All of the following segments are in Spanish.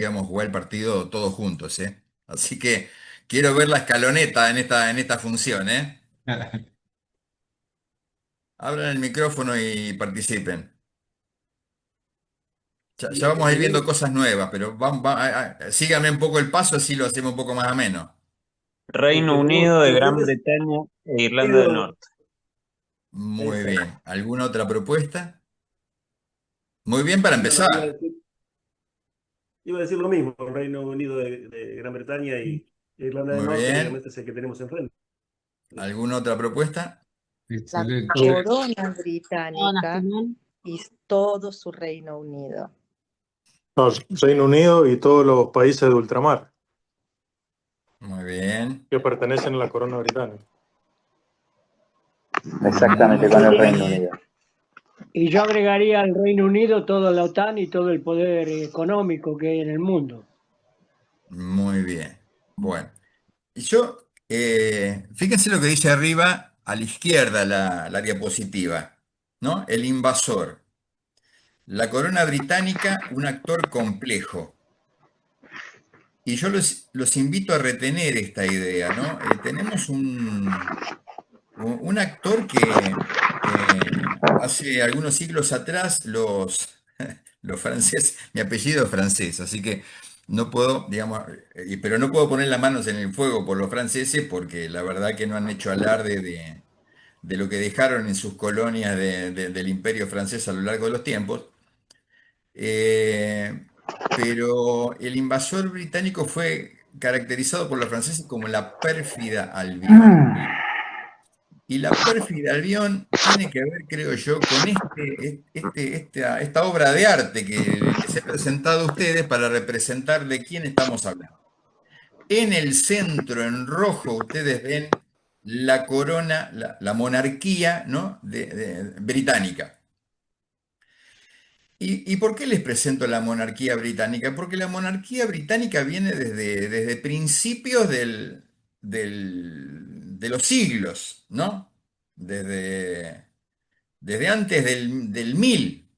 digamos, jugar el partido todos juntos, ¿eh? Así que quiero ver la escaloneta en esta función, ¿eh? Abran el micrófono y participen. Ya Lo que vamos a ir viendo tenemos, cosas nuevas, pero síganme un poco el paso, así lo hacemos un poco más ameno. lo Reino que vos Unido de Gran proponés, Bretaña e Irlanda del Unido, Norte. Muy exacto. bien. ¿Alguna otra propuesta? Muy bien para Sí, no, no, empezar. iba a decir lo mismo, Reino Unido de Gran Bretaña y Irlanda del Muy Norte, bien. obviamente es el que tenemos enfrente. ¿Alguna otra propuesta? La Excelente. corona Estado británica nacional. y todo su Reino Unido. No, Reino Unido y todos los países de ultramar Muy bien. que pertenecen a la corona británica. Exactamente, con el Reino Muy, Unido. Y yo agregaría al Reino Unido toda la OTAN y todo el poder económico que hay en el mundo. muy bien. Bueno, y fíjense lo que dice arriba a la izquierda la diapositiva, ¿no? El invasor. La corona británica, un actor complejo. Y yo los invito a retener esta idea, ¿no? Tenemos un actor que hace algunos siglos atrás los franceses, mi apellido es francés, así que no puedo, digamos, pero no puedo poner las manos en el fuego por los franceses porque la verdad que no han hecho alarde de lo que dejaron en sus colonias del imperio francés a lo largo de los tiempos. Eh, pero el invasor británico fue caracterizado por los franceses como la pérfida Albión. Y la pérfida Albión tiene que ver, creo yo, con esta obra de arte que les he presentado a ustedes para representar de quién estamos hablando. En el centro, en rojo, ustedes ven la corona, la monarquía, ¿no? Británica. ¿Y por qué les presento la monarquía británica? Porque la monarquía británica viene desde principios de los siglos, ¿no? Desde antes del 1000.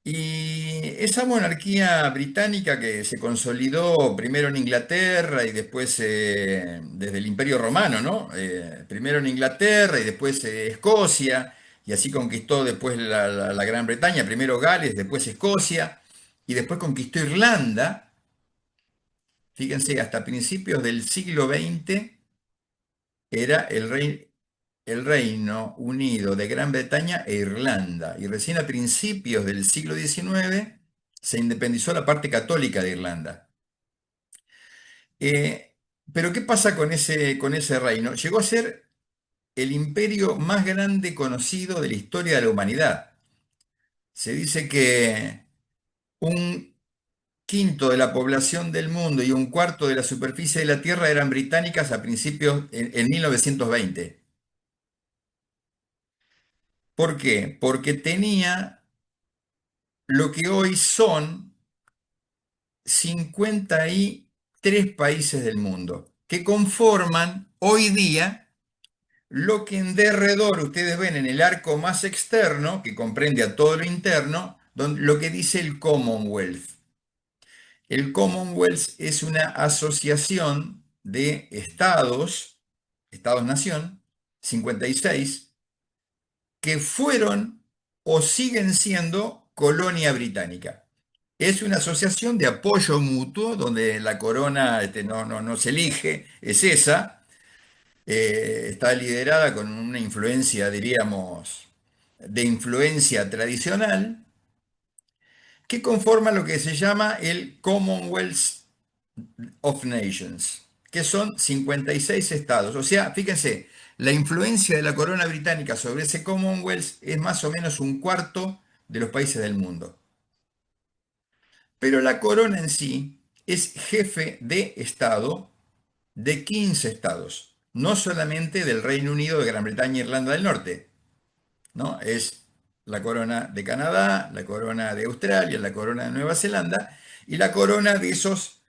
Y esa monarquía británica que se consolidó primero en Inglaterra y después desde el Imperio Romano, ¿no? Primero en Inglaterra y después Escocia, y así conquistó después la Gran Bretaña, primero Gales, después Escocia, y después conquistó Irlanda. Fíjense, hasta principios del siglo XX era el Reino Unido de Gran Bretaña e Irlanda. Y recién a principios del siglo XIX se independizó la parte católica de Irlanda. Eh, pero ¿qué pasa con ese reino? Llegó a ser el imperio más grande conocido de la historia de la humanidad. Se dice que un quinto de la población del mundo y un cuarto de la superficie de la Tierra eran británicas a principios en 1920. ¿Por qué? Porque tenía lo que hoy son 53 países del mundo, que conforman hoy día lo que en derredor ustedes ven en el arco más externo, que comprende a todo lo interno, lo que dice el Commonwealth. El Commonwealth es una asociación de estados, estados-nación, 56, que fueron o siguen siendo colonia británica. Es una asociación de apoyo mutuo donde la corona no se elige, es esa. Está liderada con una influencia, diríamos, de influencia tradicional, que conforma lo que se llama el Commonwealth of Nations, que son 56 estados. O sea, fíjense, la influencia de la corona británica sobre ese Commonwealth es más o menos un cuarto de los países del mundo. Pero la corona en sí es jefe de Estado de 15 estados, no solamente del Reino Unido, de Gran Bretaña e Irlanda del Norte, ¿no? Es la corona de Canadá, la corona de Australia, la corona de Nueva Zelanda y la corona de esos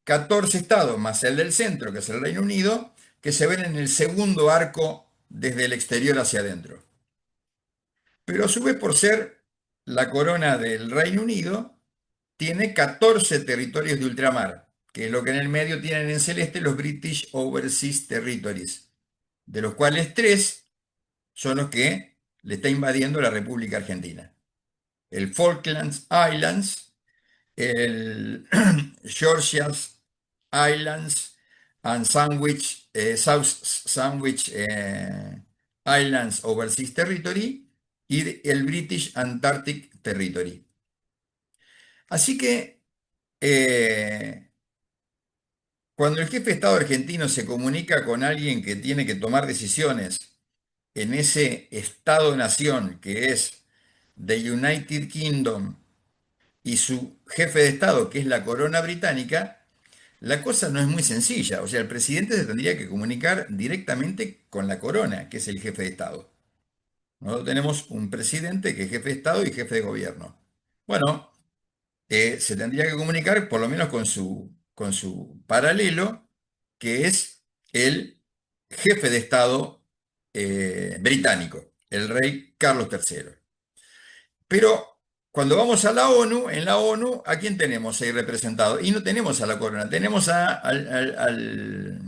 14 estados, más el del centro, que es el Reino Unido, que se ven en el segundo arco desde el exterior hacia adentro. Pero a su vez, por ser la corona del Reino Unido, tiene 14 territorios de ultramar, que es lo que en el medio tienen en celeste los British Overseas Territories, de los cuales 3 son los que le está invadiendo la República Argentina. El Falklands Islands, el Georgia's Islands and South Sandwich Islands Overseas Territory y el British Antarctic Territory. Así que cuando el jefe de Estado argentino se comunica con alguien que tiene que tomar decisiones en ese Estado-nación que es The United Kingdom y su jefe de Estado, que es la corona británica, la cosa no es muy sencilla. O sea, el presidente se tendría que comunicar directamente con la corona, que es el jefe de Estado. Nosotros tenemos un presidente que es jefe de Estado y jefe de gobierno. Bueno, se tendría que comunicar por lo menos con su paralelo, que es el jefe de Estado británico, el rey Carlos III. Pero cuando vamos a la ONU, en la ONU, ¿a quién tenemos ahí representado? Y no tenemos a la corona, tenemos al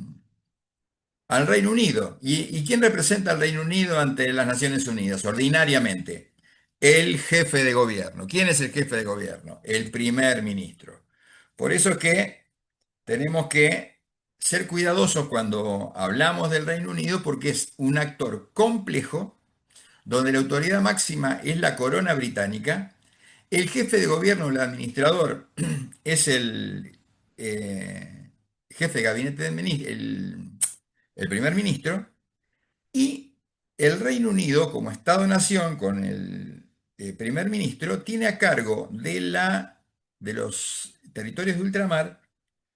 Reino Unido. ¿Y quién representa al Reino Unido ante las Naciones Unidas? Ordinariamente, el jefe de gobierno. ¿Quién es el jefe de gobierno? El primer ministro. Por eso es que tenemos que ser cuidadosos cuando hablamos del Reino Unido porque es un actor complejo donde la autoridad máxima es la corona británica. El jefe de gobierno, el administrador, es el jefe de gabinete del el primer ministro, y el Reino Unido, como Estado-nación, con el primer ministro, tiene a cargo de los territorios de ultramar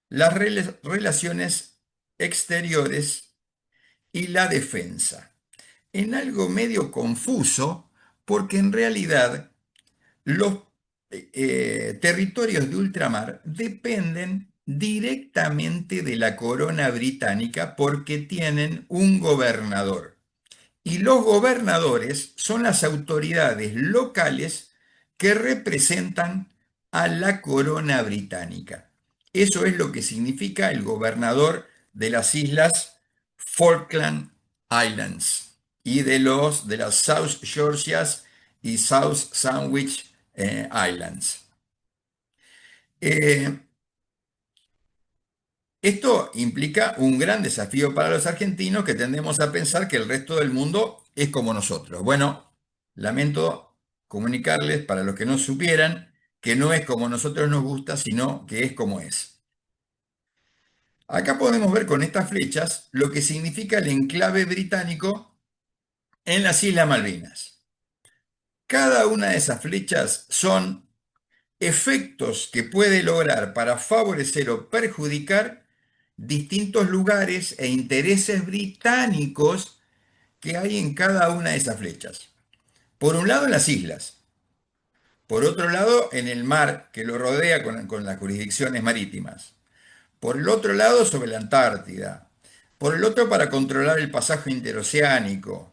las relaciones exteriores y la defensa. En algo medio confuso, porque en realidad los territorios de ultramar dependen directamente de la corona británica porque tienen un gobernador. Y los gobernadores son las autoridades locales que representan a la corona británica. Eso es lo que significa el gobernador de las islas Falkland Islands y de las South Georgias y South Sandwich Islands. Esto implica un gran desafío para los argentinos que tendemos a pensar que el resto del mundo es como nosotros. Bueno, lamento comunicarles, para los que no supieran, que no es como nosotros nos gusta, sino que es como es. Acá podemos ver con estas flechas lo que significa el enclave británico en las Islas Malvinas. Cada una de esas flechas son efectos que puede lograr para favorecer o perjudicar distintos lugares e intereses británicos que hay en cada una de esas flechas. Por un lado en las islas, por otro lado en el mar que lo rodea con las jurisdicciones marítimas, por el otro lado sobre la Antártida, por el otro para controlar el pasaje interoceánico,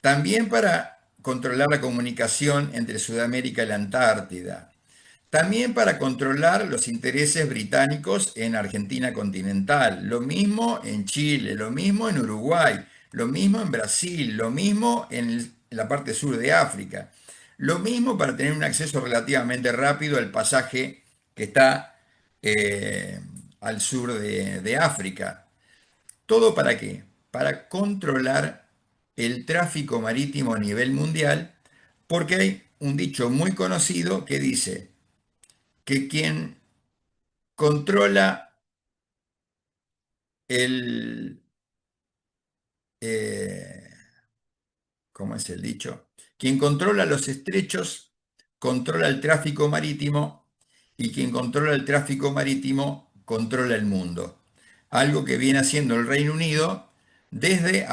también para controlar la comunicación entre Sudamérica y la Antártida, también para controlar los intereses británicos en Argentina continental, lo mismo en Chile, lo mismo en Uruguay, lo mismo en Brasil, lo mismo en la parte sur de África, lo mismo para tener un acceso relativamente rápido al pasaje que está al sur de África. ¿Todo para qué? Para controlar el tráfico marítimo a nivel mundial, porque hay un dicho muy conocido que dice que quien controla el, eh, ¿cómo es el dicho? Quien controla los estrechos controla el tráfico marítimo y quien controla el tráfico marítimo controla el mundo. Algo que viene haciendo el Reino Unido desde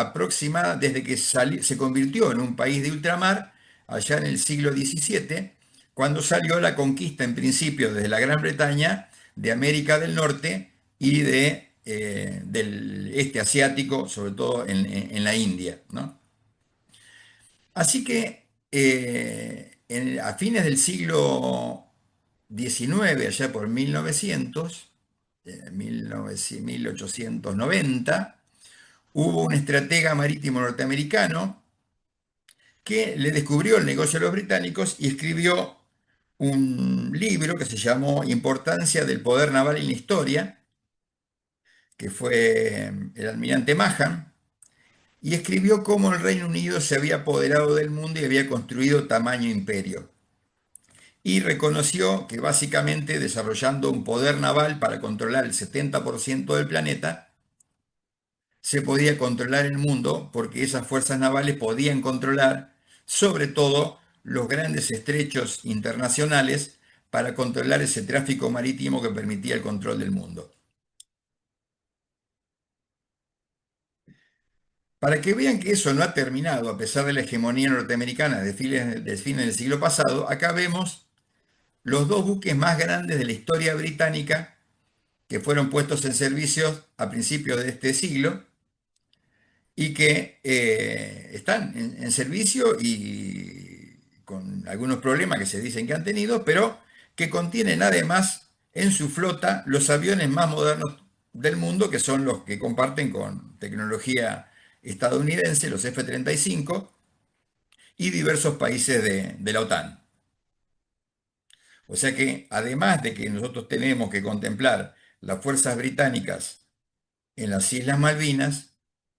que se convirtió en un país de ultramar allá en el siglo XVII, cuando salió la conquista en principio desde la Gran Bretaña de América del Norte y del este asiático, sobre todo en la India, ¿no? Así que a fines del siglo XIX, allá por 1890, hubo un estratega marítimo norteamericano que le descubrió el negocio a los británicos y escribió un libro que se llamó Importancia del poder naval en la historia, que fue el almirante Mahon, y escribió cómo el Reino Unido se había apoderado del mundo y había construido tamaño imperio. Y reconoció que básicamente desarrollando un poder naval para controlar el 70% del planeta, se podía controlar el mundo porque esas fuerzas navales podían controlar sobre todo los grandes estrechos internacionales para controlar ese tráfico marítimo que permitía el control del mundo. Para que vean que eso no ha terminado a pesar de la hegemonía norteamericana de fines del siglo pasado, acá vemos los dos buques más grandes de la historia británica que fueron puestos en servicio a principios de este siglo y que están en servicio y con algunos problemas que se dicen que han tenido, pero que contienen además en su flota los aviones más modernos del mundo, que son los que comparten con tecnología estadounidense, los F-35, y diversos países de la OTAN. O sea que además de que nosotros tenemos que contemplar las fuerzas británicas en las Islas Malvinas,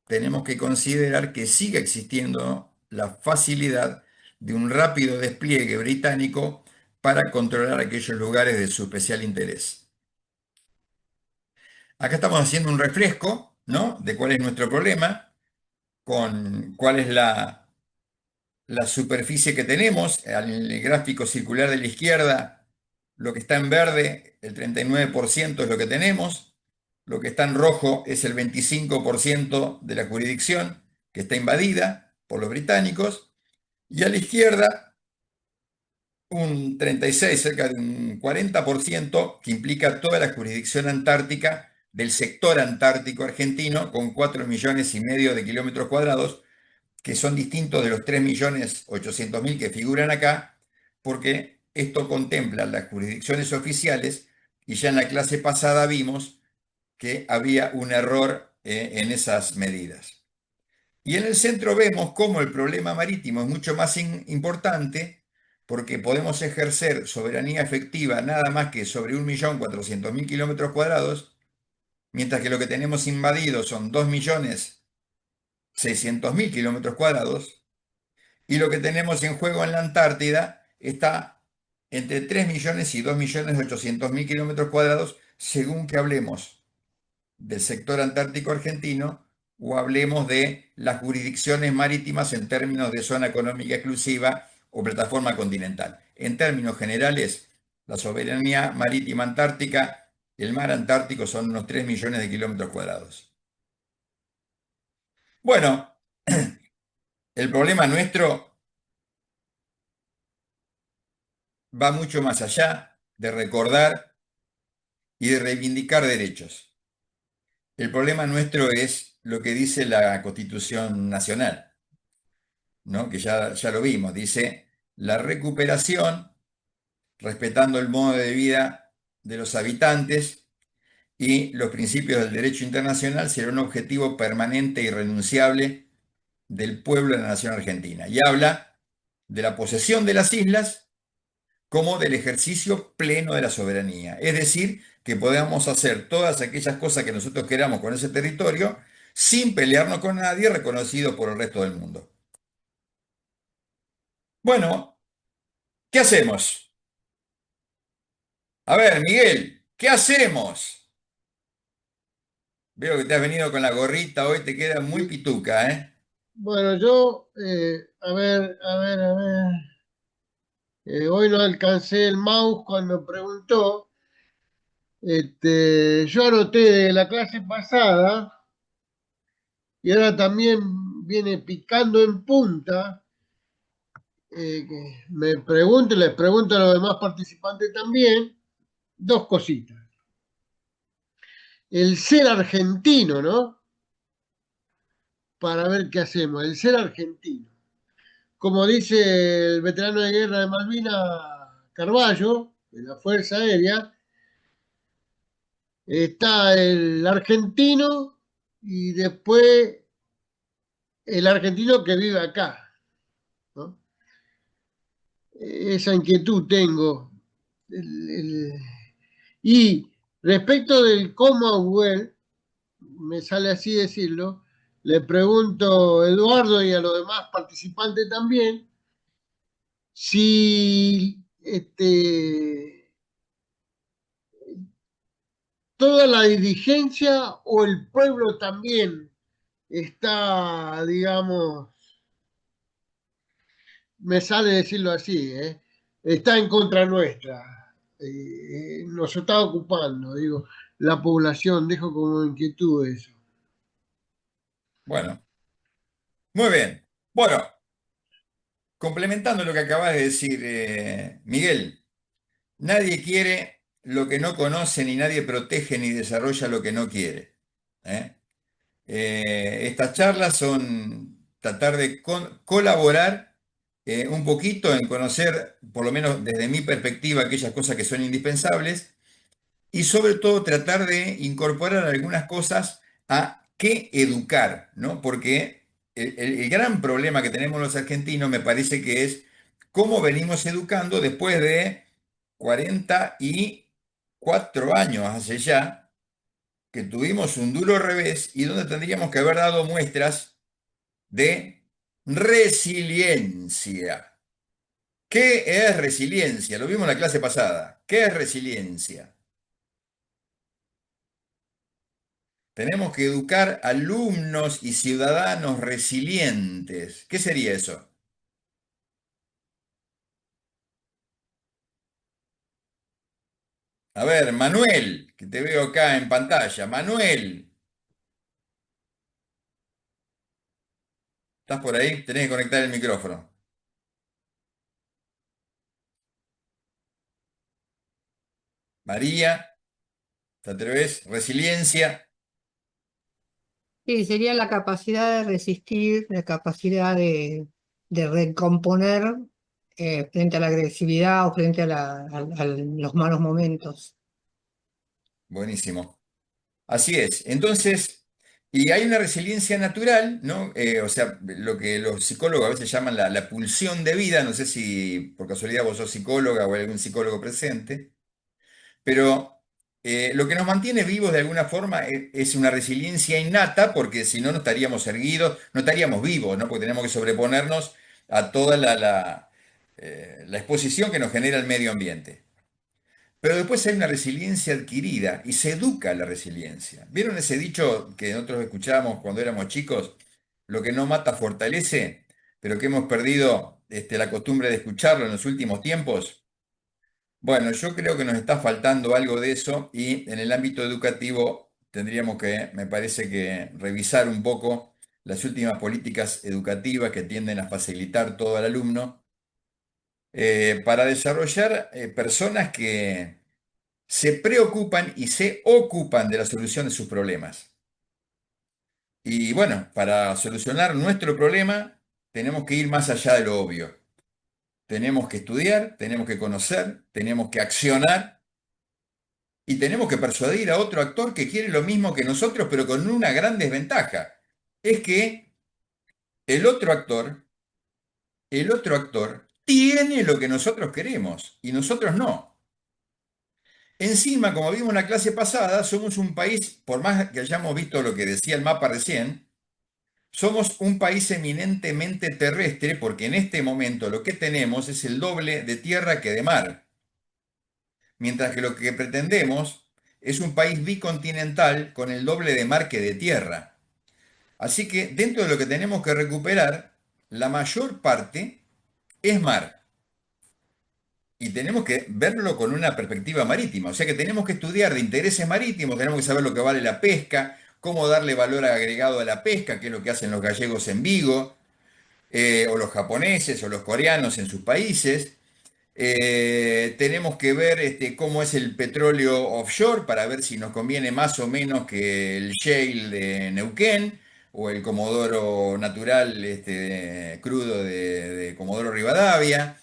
tenemos que considerar que sigue existiendo la facilidad de un rápido despliegue británico para controlar aquellos lugares de su especial interés. Acá estamos haciendo un refresco, ¿no?, de cuál es nuestro problema, con cuál es la superficie que tenemos. En el gráfico circular de la izquierda, lo que está en verde, el 39% es lo que tenemos. Lo que está en rojo es el 25% de la jurisdicción que está invadida por los británicos. Y a la izquierda, un 36, cerca de un 40%, que implica toda la jurisdicción antártica del sector antártico argentino, con 4,5 millones de kilómetros cuadrados, que son distintos de los 3.800.000 que figuran acá, porque esto contempla las jurisdicciones oficiales y ya en la clase pasada vimos que había un error en esas medidas. Y en el centro vemos cómo el problema marítimo es mucho más importante porque podemos ejercer soberanía efectiva nada más que sobre 1.400.000 kilómetros cuadrados, mientras que lo que tenemos invadido son 2.600.000 kilómetros cuadrados, y lo que tenemos en juego en la Antártida está entre 3 millones y 2.800.000 kilómetros cuadrados, según que hablemos del sector antártico argentino o hablemos de las jurisdicciones marítimas en términos de zona económica exclusiva o plataforma continental. En términos generales, la soberanía marítima antártica, el mar Antártico, son unos 3 millones de kilómetros cuadrados. Bueno, el problema nuestro va mucho más allá de recordar y de reivindicar derechos. El problema nuestro es lo que dice la Constitución Nacional, ¿no?, que ya lo vimos. Dice: la recuperación, respetando el modo de vida de los habitantes y los principios del derecho internacional, será un objetivo permanente e irrenunciable del pueblo de la nación argentina. Y habla de la posesión de las islas como del ejercicio pleno de la soberanía. Es decir, que podamos hacer todas aquellas cosas que nosotros queramos con ese territorio sin pelearnos con nadie, reconocido por el resto del mundo. Bueno, ¿qué hacemos? A ver, Miguel, ¿qué hacemos? Veo que te has venido con la gorrita hoy, te queda muy pituca, ¿eh? Bueno, yo, a ver, hoy no alcancé el mouse cuando preguntó. Yo anoté de la clase pasada y ahora también viene picando en punta. Que les pregunto a los demás participantes también, dos cositas. El ser argentino, ¿no? Para ver qué hacemos, el ser argentino. Como dice el veterano de guerra de Malvinas, Carballo, de la Fuerza Aérea, está el argentino y después el argentino que vive acá, ¿no? Esa inquietud tengo. Y respecto del Commonwealth, me sale así decirlo, le pregunto a Eduardo y a los demás participantes también, si toda la dirigencia o el pueblo también está, digamos, me sale decirlo así, está en contra nuestra. Nos está ocupando, digo, la población, dejo como inquietud eso. Bueno, muy bien. Bueno, complementando lo que acabas de decir, Miguel, nadie quiere lo que no conoce, ni nadie protege ni desarrolla lo que no quiere. ¿Eh? Estas charlas son tratar de colaborar un poquito en conocer, por lo menos desde mi perspectiva, aquellas cosas que son indispensables y sobre todo tratar de incorporar algunas cosas a qué educar, ¿no? Porque el gran problema que tenemos los argentinos me parece que es cómo venimos educando después de 44 años hace ya que tuvimos un duro revés y donde tendríamos que haber dado muestras de resiliencia. ¿Qué es resiliencia? Lo vimos en la clase pasada. ¿Qué es resiliencia? Tenemos que educar alumnos y ciudadanos resilientes. ¿Qué sería eso? A ver, Manuel, que te veo acá en pantalla. Manuel, ¿estás por ahí? Tenés que conectar el micrófono. María, ¿te atreves? Resiliencia. Sí, sería la capacidad de resistir, la capacidad de recomponer frente a la agresividad o frente a los malos momentos. Buenísimo. Así es. Entonces, y hay una resiliencia natural, ¿no? O sea, lo que los psicólogos a veces llaman la pulsión de vida. No sé si por casualidad vos sos psicóloga o hay algún psicólogo presente. Pero lo que nos mantiene vivos de alguna forma es una resiliencia innata, porque si no, no estaríamos erguidos, no estaríamos vivos, ¿no? Porque tenemos que sobreponernos a toda la exposición que nos genera el medio ambiente. Pero después hay una resiliencia adquirida y se educa la resiliencia. ¿Vieron ese dicho que nosotros escuchábamos cuando éramos chicos? Lo que no mata fortalece, pero que hemos perdido la costumbre de escucharlo en los últimos tiempos. Bueno, yo creo que nos está faltando algo de eso y en el ámbito educativo tendríamos que, me parece que, revisar un poco las últimas políticas educativas que tienden a facilitar todo al alumno para desarrollar personas que se preocupan y se ocupan de la solución de sus problemas. Y bueno, para solucionar nuestro problema tenemos que ir más allá de lo obvio. Tenemos que estudiar, tenemos que conocer, tenemos que accionar. Y tenemos que persuadir a otro actor que quiere lo mismo que nosotros, pero con una gran desventaja. Es que el otro actor, el otro actor tiene lo que nosotros queremos y nosotros no. Encima, como vimos en la clase pasada, somos un país, por más que hayamos visto lo que decía el mapa recién, somos un país eminentemente terrestre porque en este momento lo que tenemos es el doble de tierra que de mar. Mientras que lo que pretendemos es un país bicontinental con el doble de mar que de tierra. Así que dentro de lo que tenemos que recuperar, la mayor parte es mar. Y tenemos que verlo con una perspectiva marítima. O sea que tenemos que estudiar de intereses marítimos, tenemos que saber lo que vale la pesca, cómo darle valor agregado a la pesca, que es lo que hacen los gallegos en Vigo, o los japoneses o los coreanos en sus países. Tenemos que ver cómo es el petróleo offshore para ver si nos conviene más o menos que el shale de Neuquén o el Comodoro natural crudo de Comodoro Rivadavia.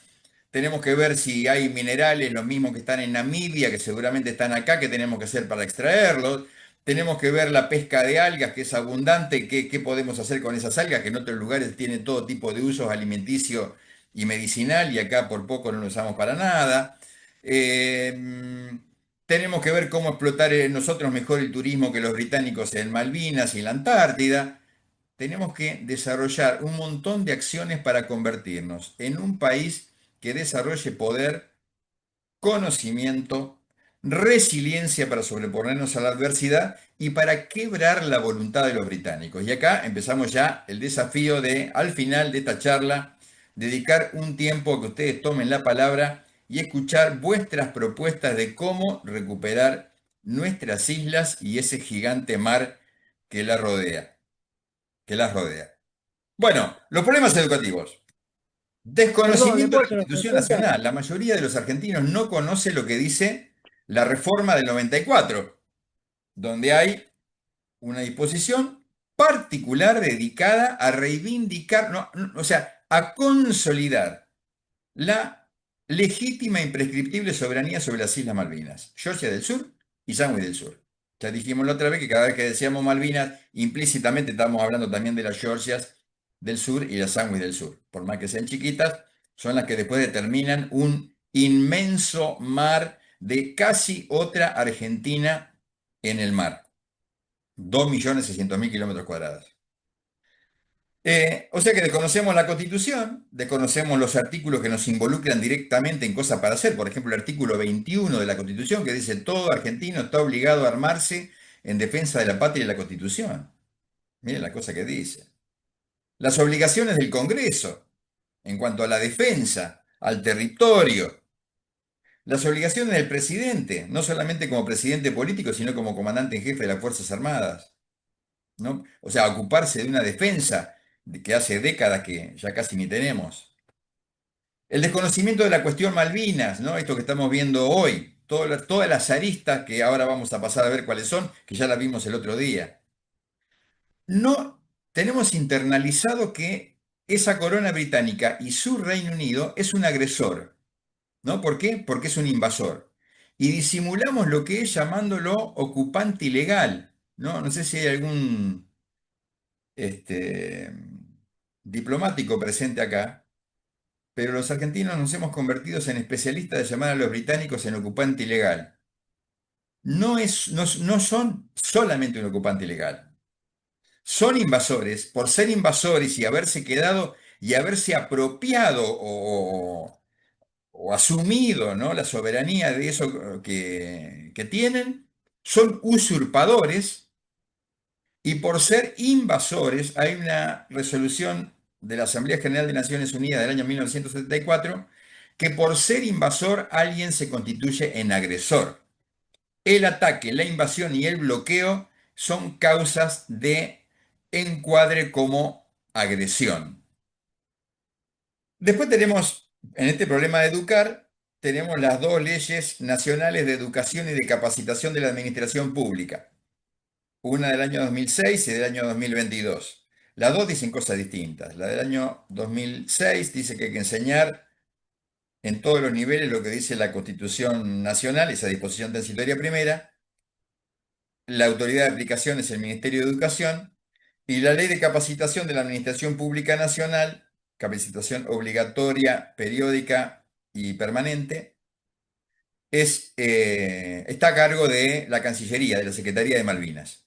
tenemos que ver si hay minerales, los mismos que están en Namibia, que seguramente están acá, que tenemos que hacer para extraerlos. Tenemos que ver la pesca de algas, que es abundante, qué podemos hacer con esas algas, que en otros lugares tienen todo tipo de usos alimenticio y medicinal, y acá por poco no lo usamos para nada. Tenemos que ver cómo explotar nosotros mejor el turismo que los británicos en Malvinas y en la Antártida. Tenemos que desarrollar un montón de acciones para convertirnos en un país que desarrolle poder, conocimiento, resiliencia para sobreponernos a la adversidad y para quebrar la voluntad de los británicos. Y acá empezamos ya el desafío de, al final de esta charla, dedicar un tiempo a que ustedes tomen la palabra y escuchar vuestras propuestas de cómo recuperar nuestras islas y ese gigante mar que la rodea, que las rodea. Bueno, los problemas educativos. Perdón, ¿le Desconocimiento de puedo la hacer una Constitución consulta? Nacional. La mayoría de los argentinos no conoce lo que dice la reforma del 94, donde hay una disposición particular dedicada a reivindicar, o sea, a consolidar la legítima e imprescriptible soberanía sobre las Islas Malvinas, Georgia del Sur y Sandwich del Sur. Ya dijimos la otra vez que cada vez que decíamos Malvinas, implícitamente estamos hablando también de las Georgias del Sur y las Sandwich del Sur. Por más que sean chiquitas, son las que después determinan un inmenso mar de casi otra Argentina en el mar. 2.600.000 kilómetros cuadrados. O sea que desconocemos la Constitución, desconocemos los artículos que nos involucran directamente en cosas para hacer. Por ejemplo, el artículo 21 de la Constitución que dice todo argentino está obligado a armarse en defensa de la patria y la Constitución. Miren la cosa que dice. Las obligaciones del Congreso en cuanto a la defensa, al territorio. Las obligaciones del presidente, no solamente como presidente político, sino como comandante en jefe de las Fuerzas Armadas, ¿no? O sea, ocuparse de una defensa que hace décadas que ya casi ni tenemos. El desconocimiento de la cuestión Malvinas, ¿no? Esto que estamos viendo hoy, todas las aristas que ahora vamos a pasar a ver cuáles son, que ya las vimos el otro día. No tenemos internalizado que esa corona británica y su Reino Unido es un agresor, ¿no? ¿Por qué? Porque es un invasor. Y disimulamos lo que es llamándolo ocupante ilegal, ¿no? No sé si hay algún diplomático presente acá, pero los argentinos nos hemos convertido en especialistas de llamar a los británicos en ocupante ilegal. No son solamente un ocupante ilegal. Son invasores por ser invasores y haberse quedado y haberse apropiado o asumido, ¿no?, la soberanía de eso que tienen. Son usurpadores. Y por ser invasores, hay una resolución de la Asamblea General de Naciones Unidas del año 1974 que por ser invasor alguien se constituye en agresor. El ataque, la invasión y el bloqueo son causas de encuadre como agresión. Después tenemos, en este problema de educar, tenemos las dos leyes nacionales de educación y de capacitación de la administración pública. Una del año 2006 y del año 2022. Las dos dicen cosas distintas. La del año 2006 dice que hay que enseñar en todos los niveles lo que dice la Constitución Nacional, esa disposición transitoria primera. La autoridad de aplicación es el Ministerio de Educación. Y la Ley de Capacitación de la Administración Pública Nacional, capacitación obligatoria, periódica y permanente, está a cargo de la Cancillería, de la Secretaría de Malvinas.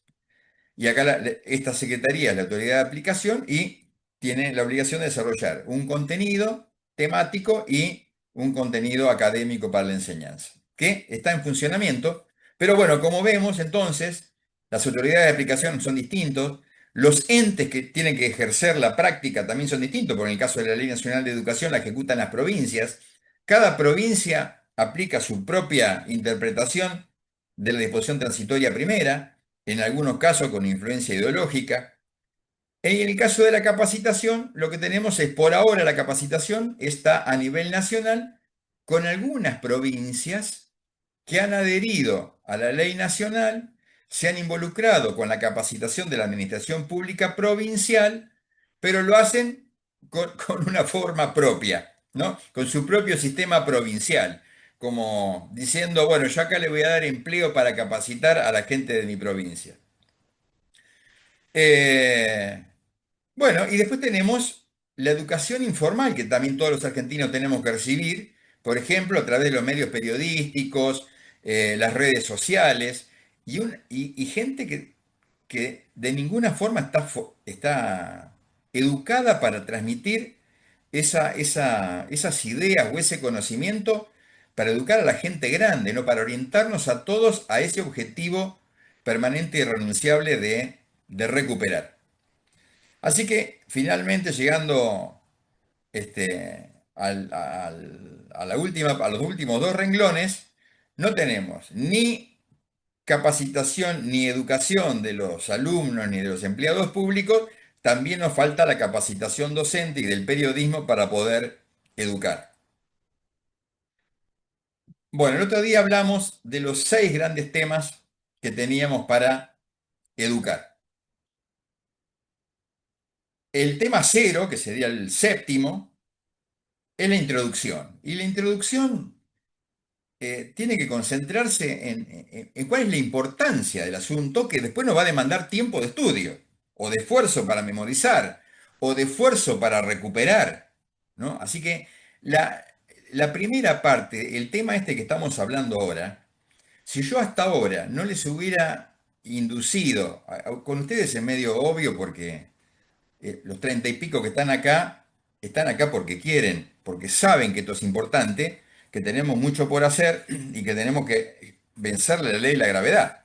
Y acá esta secretaría es la autoridad de aplicación y tiene la obligación de desarrollar un contenido temático y un contenido académico para la enseñanza, que está en funcionamiento. Pero bueno, como vemos entonces, las autoridades de aplicación son distintos, los entes que tienen que ejercer la práctica también son distintos, porque en el caso de la Ley Nacional de Educación la ejecutan las provincias. Cada provincia aplica su propia interpretación de la disposición transitoria primera, en algunos casos con influencia ideológica. En el caso de la capacitación, lo que tenemos es, por ahora, la capacitación está a nivel nacional, con algunas provincias que han adherido a la ley nacional, se han involucrado con la capacitación de la administración pública provincial, pero lo hacen con una forma propia. ¿no? Con su propio sistema provincial, como diciendo, bueno, yo acá le voy a dar empleo para capacitar a la gente de mi provincia. Eh, bueno, y después tenemos la educación informal, que también todos los argentinos tenemos que recibir, por ejemplo, a través de los medios periodísticos, las redes sociales, y gente que de ninguna forma está educada para transmitir esas ideas o ese conocimiento para educar a la gente grande, ¿no? Para orientarnos a todos a ese objetivo permanente y irrenunciable de recuperar. Así que finalmente llegando a los últimos dos renglones, no tenemos ni capacitación ni educación de los alumnos ni de los empleados públicos, también nos falta la capacitación docente y del periodismo para poder educar. Bueno, el otro día hablamos de los 6 grandes temas que teníamos para educar. El tema 0, que sería el séptimo, es la introducción. Y la introducción tiene que concentrarse en cuál es la importancia del asunto, que después nos va a demandar tiempo de estudio, o de esfuerzo para memorizar, o de esfuerzo para recuperar, ¿no? Así que la primera parte, el tema este que estamos hablando ahora, si yo hasta ahora no les hubiera inducido, con ustedes es medio obvio porque los 30 y pico que están acá porque quieren, porque saben que esto es importante, que tenemos mucho por hacer y que tenemos que vencerle la ley de la gravedad.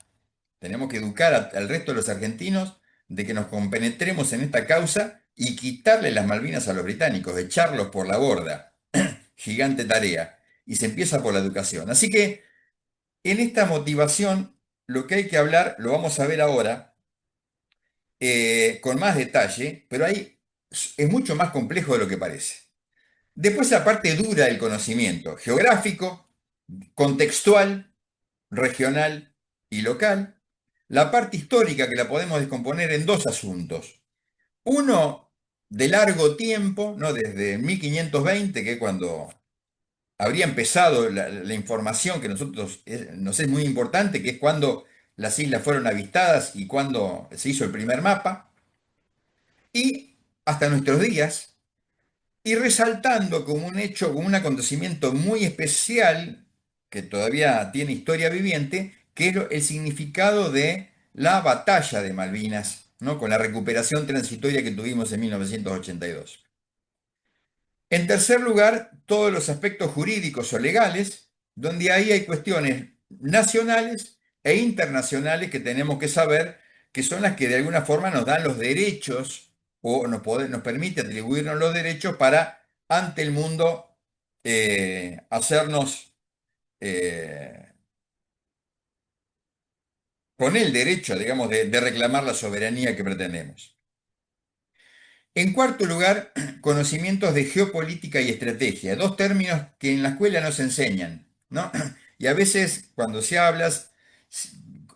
Tenemos que educar al resto de los argentinos de que nos compenetremos en esta causa y quitarle las Malvinas a los británicos, echarlos por la borda. Gigante tarea. Y se empieza por la educación. Así que en esta motivación, lo que hay que hablar, lo vamos a ver ahora, con más detalle, pero ahí es mucho más complejo de lo que parece. Después la parte dura del conocimiento, geográfico, contextual, regional y local. La parte histórica, que la podemos descomponer en 2 asuntos. Uno de largo tiempo, ¿no? Desde 1520, que es cuando habría empezado la información que nos es muy importante, que es cuando las islas fueron avistadas y cuando se hizo el primer mapa, y hasta nuestros días, y resaltando como un hecho, como un acontecimiento muy especial, que todavía tiene historia viviente, que es el significado de la batalla de Malvinas, ¿no? Con la recuperación transitoria que tuvimos en 1982. En tercer lugar, todos los aspectos jurídicos o legales, donde ahí hay cuestiones nacionales e internacionales que tenemos que saber, que son las que de alguna forma nos dan los derechos o nos permite atribuirnos los derechos para ante el mundo hacernos con el derecho, digamos, de reclamar la soberanía que pretendemos. En cuarto lugar, conocimientos de geopolítica y estrategia, 2 términos que en la escuela no se enseñan, ¿no? Y a veces cuando se hablas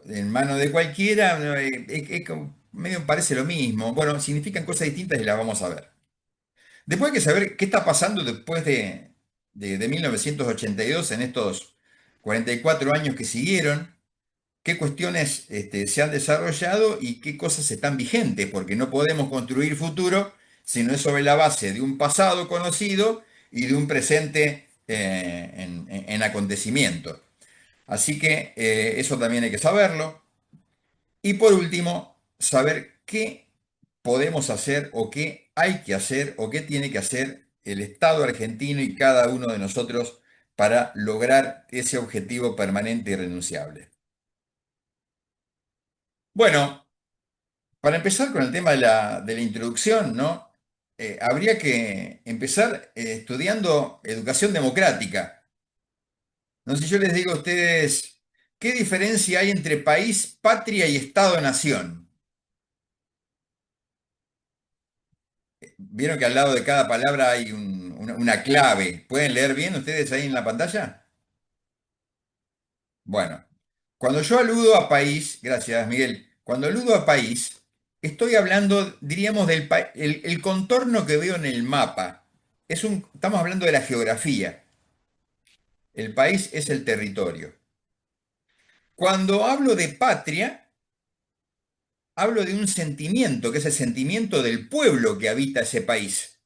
en mano de cualquiera, ¿no? Medio parece lo mismo. Bueno, significan cosas distintas y las vamos a ver. Después hay que saber qué está pasando después de 1982 en estos 44 años que siguieron, qué cuestiones se han desarrollado y qué cosas están vigentes, porque no podemos construir futuro si no es sobre la base de un pasado conocido y de un presente en acontecimiento. Así que eso también hay que saberlo. Y por último, saber qué podemos hacer o qué hay que hacer o qué tiene que hacer el Estado argentino y cada uno de nosotros para lograr ese objetivo permanente y irrenunciable. Bueno, para empezar con el tema de la introducción, ¿no? Habría que empezar estudiando educación democrática. No sé si yo les digo a ustedes, ¿qué diferencia hay entre país, patria y Estado-nación? ¿Vieron que al lado de cada palabra hay una clave? ¿Pueden leer bien ustedes ahí en la pantalla? Bueno, cuando yo aludo a país, gracias Miguel, cuando aludo a país, estoy hablando, diríamos, el contorno que veo en el mapa. estamos hablando de la geografía. El país es el territorio. Cuando hablo de patria, hablo de un sentimiento, que es el sentimiento del pueblo que habita ese país.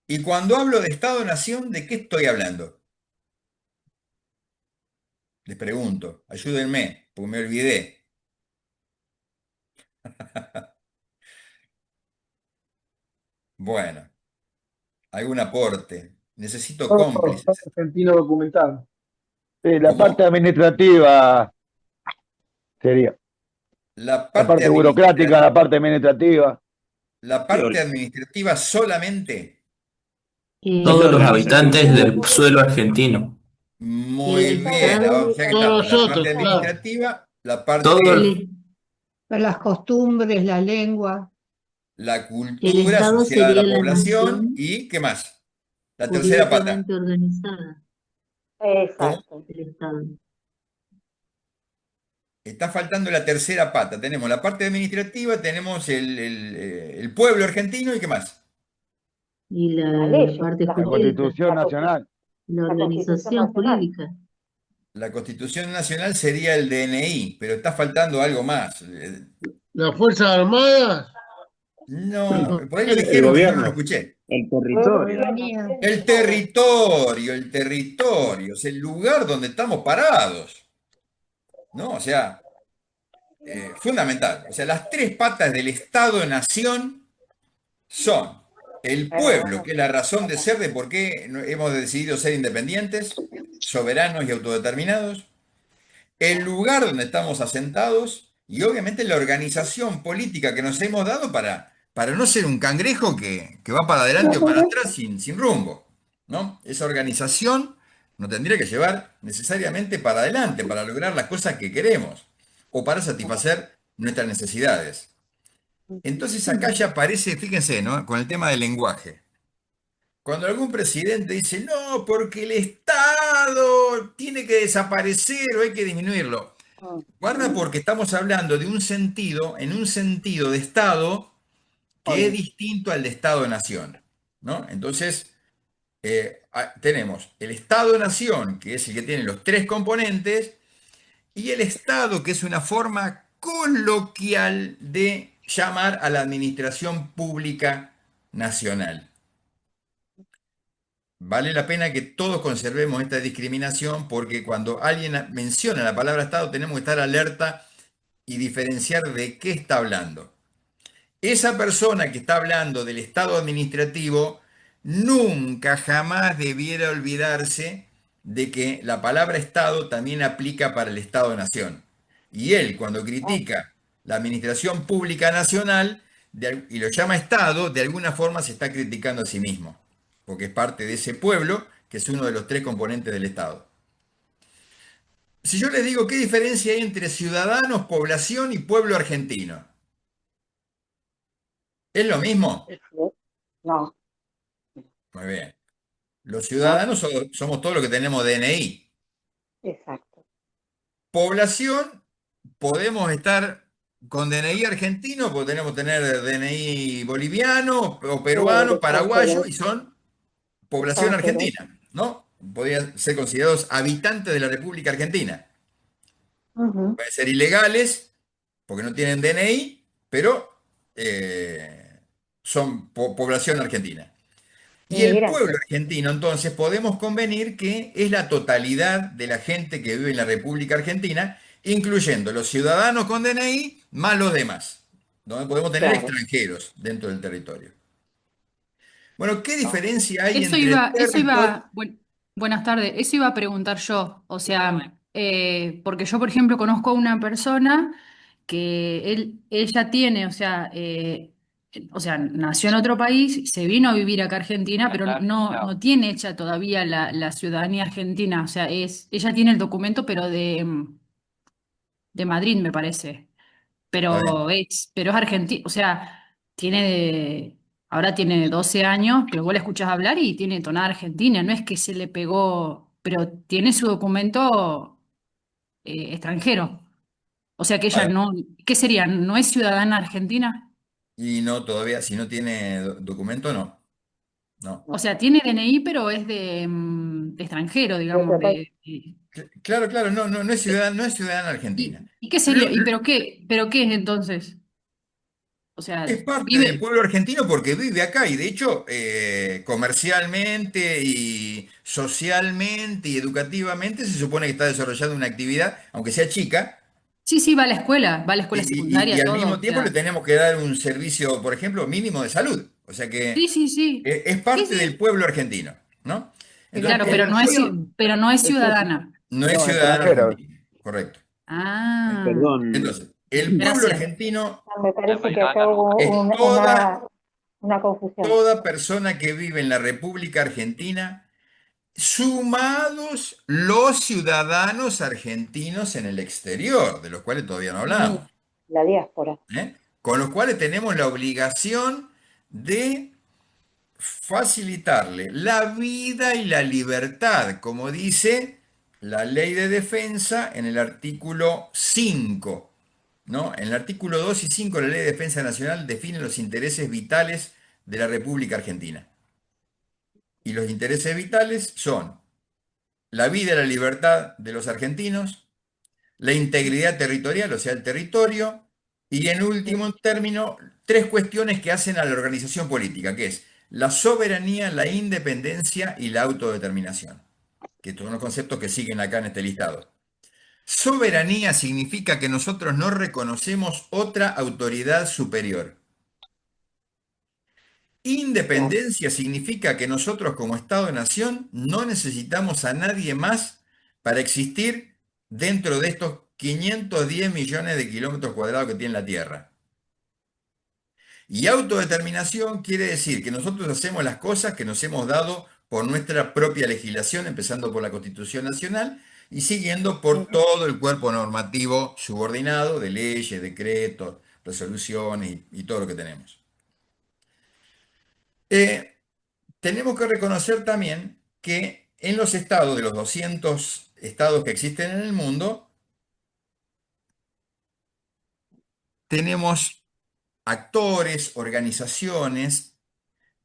Y cuando hablo de Estado-nación, ¿de qué estoy hablando? Les pregunto, ayúdenme, porque me olvidé. Bueno, algún aporte. Necesito Todo cómplices. argentino documentado. La parte ¿Cómo? administrativa sería. La La parte parte burocrática, administrativa, la parte administrativa. la Y parte administrativa solamente. y la Todos los organización habitantes del pública. suelo argentino. Muy El bien, o Estado, sea que Todos estamos, la nosotros, parte claro. administrativa, la Todo, parte, el, Las costumbres, la lengua, la El cultura Estado asociada a sería la la población nación y ¿qué más? La tercera pata. jurídicamente organizada, ¿Cómo? exacto. el Estado. Está faltando la tercera pata. Tenemos la parte administrativa, tenemos el pueblo argentino y ¿qué más? Y Las la leyes, parte La jurídica, Constitución Nacional. la la Constitución organización Nacional. jurídica. La Constitución Nacional sería el DNI, pero está faltando algo más. Las Fuerzas Armadas, No, por ahí lo El dijeron, pero yo no lo gobierno, escuché. el territorio. soberanía. El territorio, es el lugar donde estamos parados, ¿no? O sea, fundamental. O sea, las tres patas del Estado-nación son el pueblo, que es la razón de ser de por qué hemos decidido ser independientes, soberanos y autodeterminados, el lugar donde estamos asentados y obviamente la organización política que nos hemos dado para no ser un cangrejo que va para adelante o para atrás sin rumbo, ¿no? Esa organización nos tendría que llevar necesariamente para adelante, para lograr las cosas que queremos o para satisfacer nuestras necesidades. Entonces acá ya aparece, fíjense, ¿no? Con el tema del lenguaje. Cuando algún presidente dice, no, porque el Estado tiene que desaparecer o hay que disminuirlo. Guarda porque estamos hablando de un sentido, en un sentido de Estado que es distinto al de Estado-nación, ¿no? Entonces, tenemos el Estado-nación, que es el que tiene los tres componentes, y el Estado, que es una forma coloquial de llamar a la administración pública nacional. Vale la pena que todos conservemos esta discriminación porque cuando alguien menciona la palabra Estado tenemos que estar alerta y diferenciar de qué está hablando. Esa persona que está hablando del Estado administrativo nunca jamás debiera olvidarse de que la palabra Estado también aplica para el Estado-nación. Y él, cuando critica la administración pública nacional y lo llama Estado, de alguna forma se está criticando a sí mismo, porque es parte de ese pueblo que es uno de los tres componentes del Estado. Si yo les digo qué diferencia hay entre ciudadanos, población y pueblo argentino, ¿es lo mismo? No, Muy bien. Los no, ciudadanos somos todos los que tenemos DNI. exacto. Población, podemos estar con DNI argentino, podemos tener DNI boliviano o peruano, paraguayo, y son población Extranjeros. argentina, ¿no? Podrían ser considerados habitantes de la República Argentina. Ujú. Pueden ser ilegales porque no tienen DNI, pero son población argentina. Y el pueblo Inmigrantes. argentino, entonces, podemos convenir que es la totalidad de la gente que vive en la República Argentina, incluyendo los ciudadanos con DNI más los demás, donde podemos tener Claro. extranjeros dentro del territorio. Bueno, ¿qué diferencia hay Eso entre iba, eso territorio? iba, buenas tardes, eso iba a preguntar yo, o sea, porque yo, por ejemplo, conozco a una persona que ella tiene, o sea, nació en otro país, se vino a vivir acá a Argentina, pero no tiene hecha todavía la ciudadanía argentina, o sea, ella tiene el documento, pero de Madrid, me parece Está bien. pero es argentino, o sea, ahora tiene 12 años, pero vos la escuchás hablar y tiene tonada argentina, no es que se le pegó, pero tiene su documento extranjero. O sea que ella Bueno, no, ¿qué sería? ¿No es ciudadana argentina? y no todavía, si no tiene documento, no. no. O sea, tiene DNI, pero es de extranjero, digamos. Claro, claro, no es ciudadana, no es ciudadana argentina. ¿Y qué Lo- sería? ¿Pero qué es entonces? O sea, Es parte del vive. pueblo argentino porque vive acá y de hecho comercialmente y socialmente y educativamente se supone que está desarrollando una actividad, aunque sea chica, Sí, sí, va a la escuela y secundaria, al todo. mismo O tiempo le sea, tenemos que dar un servicio, por ejemplo, mínimo de salud. O sea que sí, sí, sí. es Sí, parte del sí. pueblo argentino, ¿no? En la Entonces, Claro, pero no es, población, pero no es Es eso. ciudadana. no es No, ciudadano extranjero. argentino, correcto. Ah, Perdón. Entonces, el pueblo gracias. argentino Me parece que acá hubo es una confusión. toda persona que vive en la República Argentina, sumados los ciudadanos argentinos en el exterior, de los cuales todavía no Mm, hablamos, la diáspora. ¿eh? Con los cuales tenemos la obligación de facilitarle la vida y la libertad, como dice la ley de defensa en el artículo 5, ¿no? En el artículo 2 y 5 la ley de defensa nacional define los intereses vitales de la República Argentina. Y los intereses vitales son la vida y la libertad de los argentinos, la integridad territorial, o sea, el territorio, y en último término, tres cuestiones que hacen a la organización política, que es la soberanía, la independencia y la autodeterminación, que son los conceptos que siguen acá en este listado. Soberanía significa que nosotros no reconocemos otra autoridad superior. Independencia significa que nosotros como Estado-nación no necesitamos a nadie más para existir dentro de estos 510 millones de kilómetros cuadrados que tiene la Tierra. Y autodeterminación quiere decir que nosotros hacemos las cosas que nos hemos dado por nuestra propia legislación, empezando por la Constitución Nacional y siguiendo por todo el cuerpo normativo subordinado de leyes, decretos, resoluciones y todo lo que tenemos. Eh, Tenemos que reconocer también que en los estados, de los 200 estados que existen en el mundo, tenemos actores, organizaciones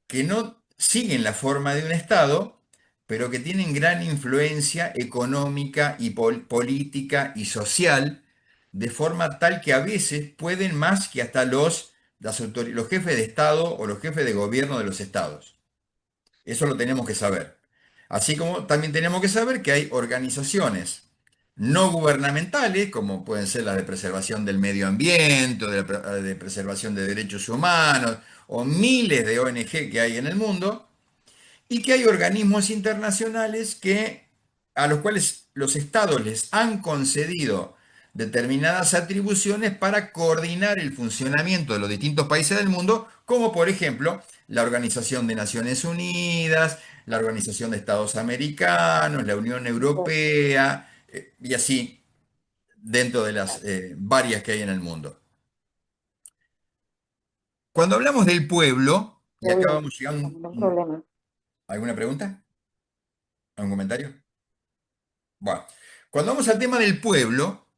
que no siguen la forma de un estado, pero que tienen gran influencia económica y política y social, de forma tal que a veces pueden más que hasta los jefes de estado o los jefes de gobierno de los estados. Eso lo tenemos que saber. Así como también tenemos que saber que hay organizaciones no gubernamentales, como pueden ser las de preservación del medio ambiente, o de preservación de derechos humanos, o miles de ONG que hay en el mundo, y que hay organismos internacionales a los cuales los estados les han concedido determinadas atribuciones para coordinar el funcionamiento de los distintos países del mundo, como por ejemplo la Organización de Naciones Unidas, la Organización de Estados Americanos, la Unión Europea, y así dentro de las varias que hay en el mundo. Cuando hablamos del pueblo, y acá Obvio, vamos llegando, ningún problema. ¿alguna pregunta? ¿Algún comentario? Bueno, cuando vamos al tema del pueblo,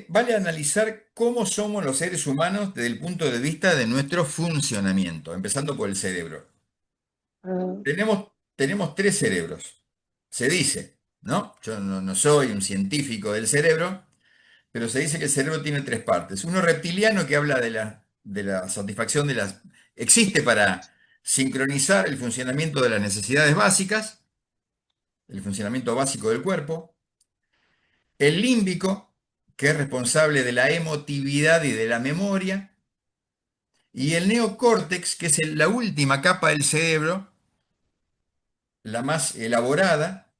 vale analizar cómo somos los seres humanos desde el punto de vista de nuestro funcionamiento, empezando por el cerebro. Mm, Tenemos tres cerebros, se dice, ¿no? Yo no soy un científico del cerebro, pero se dice que el cerebro tiene tres partes. Uno reptiliano que habla de la satisfacción de las... Existe para sincronizar el funcionamiento de las necesidades básicas, el funcionamiento básico del cuerpo. El límbico, que es responsable de la emotividad y de la memoria. Y el neocórtex, que es la última capa del cerebro, la más elaborada,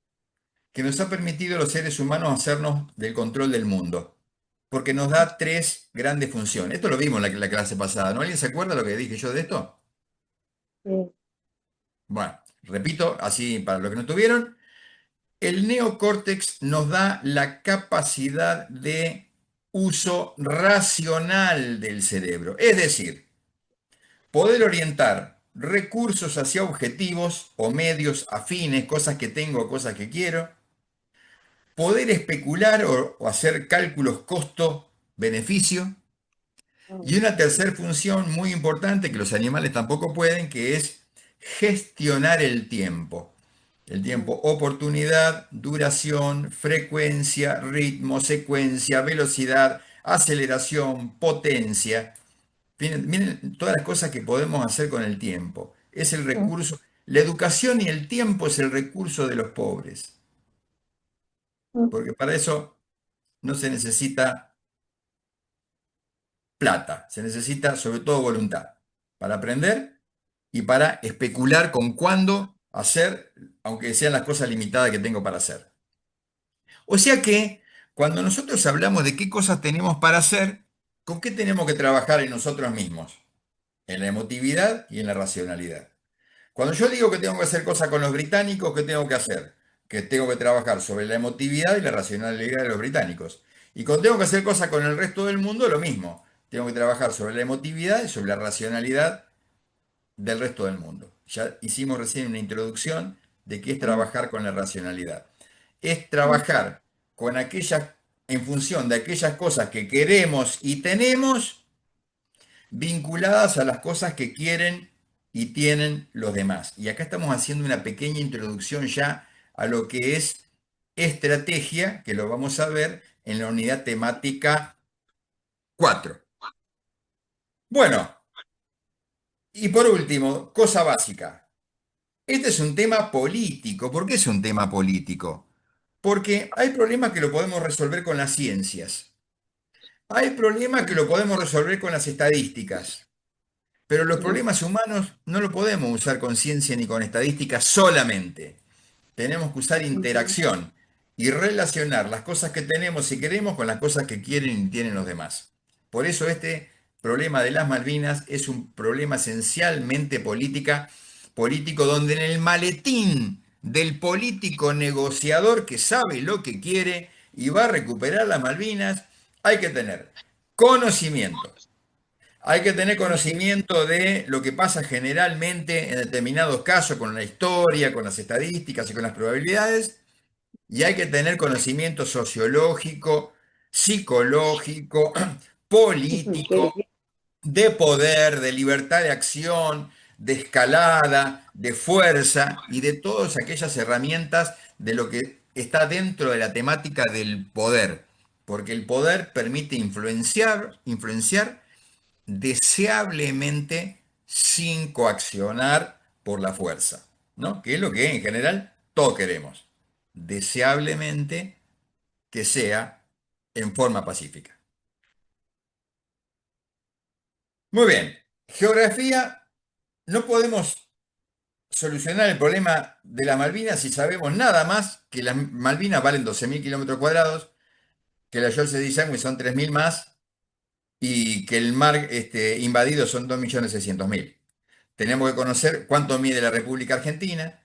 que nos ha permitido a los seres humanos hacernos del control del mundo. Porque nos da tres grandes funciones. Esto lo vimos en la clase pasada, ¿no? ¿Alguien se acuerda lo que dije yo de esto? sí. Bueno, repito, así para los que no estuvieron. El neocórtex nos da la capacidad de uso racional del cerebro, es decir, poder orientar recursos hacia objetivos o medios afines, cosas que tengo, cosas que quiero, poder especular o hacer cálculos costo-beneficio, y Mm, una tercera función muy importante que los animales tampoco pueden, que es gestionar el tiempo. El tiempo, oportunidad, duración, frecuencia, ritmo, secuencia, velocidad, aceleración, potencia. Miren todas las cosas que podemos hacer con el tiempo. Es el recurso. La educación y el tiempo es el recurso de los pobres. Porque para eso no se necesita plata, se necesita sobre todo voluntad para aprender y para especular con cuándo hacer, aunque sean las cosas limitadas que tengo para hacer. O sea que cuando nosotros hablamos de qué cosas tenemos para hacer, ¿con qué tenemos que trabajar en nosotros mismos? En la emotividad y en la racionalidad. Cuando yo digo que tengo que hacer cosas con los británicos, ¿qué tengo que hacer? Que tengo que trabajar sobre la emotividad y la racionalidad de los británicos. Y cuando tengo que hacer cosas con el resto del mundo, lo mismo. Tengo que trabajar sobre la emotividad y sobre la racionalidad del resto del mundo. Ya hicimos recién una introducción de qué es trabajar con la racionalidad. Es trabajar con aquellas, en función de aquellas cosas que queremos y tenemos, vinculadas a las cosas que quieren y tienen los demás. Y acá estamos haciendo una pequeña introducción ya a lo que es estrategia, que lo vamos a ver en la unidad temática 4. Bueno, y por último, cosa básica. Este es un tema político. ¿Por qué es un tema político? Porque hay problemas que lo podemos resolver con las ciencias. Hay problemas que lo podemos resolver con las estadísticas. Pero los problemas humanos no lo podemos usar con ciencia ni con estadística solamente. Tenemos que usar interacción y relacionar las cosas que tenemos y queremos con las cosas que quieren y tienen los demás. Por eso este problema de las Malvinas es un problema esencialmente político, donde en el maletín del político negociador que sabe lo que quiere y va a recuperar las Malvinas, hay que tener conocimiento. Hay que tener conocimiento de lo que pasa generalmente en determinados casos con la historia, con las estadísticas y con las probabilidades, y hay que tener conocimiento sociológico, psicológico, político, de poder, de libertad de acción, de escalada, de fuerza y de todas aquellas herramientas de lo que está dentro de la temática del poder, porque el poder permite influenciar deseablemente sin coaccionar por la fuerza, ¿no? Que es lo que en general todos queremos. Deseablemente que sea en forma pacífica. Muy bien. Geografía, no podemos solucionar el problema de las Malvinas si sabemos nada más que las Malvinas valen 12.000 kilómetros cuadrados, que la Georges de Disangui son 3.000 más y que el mar invadido son 2.600.000. Tenemos que conocer cuánto mide la República Argentina,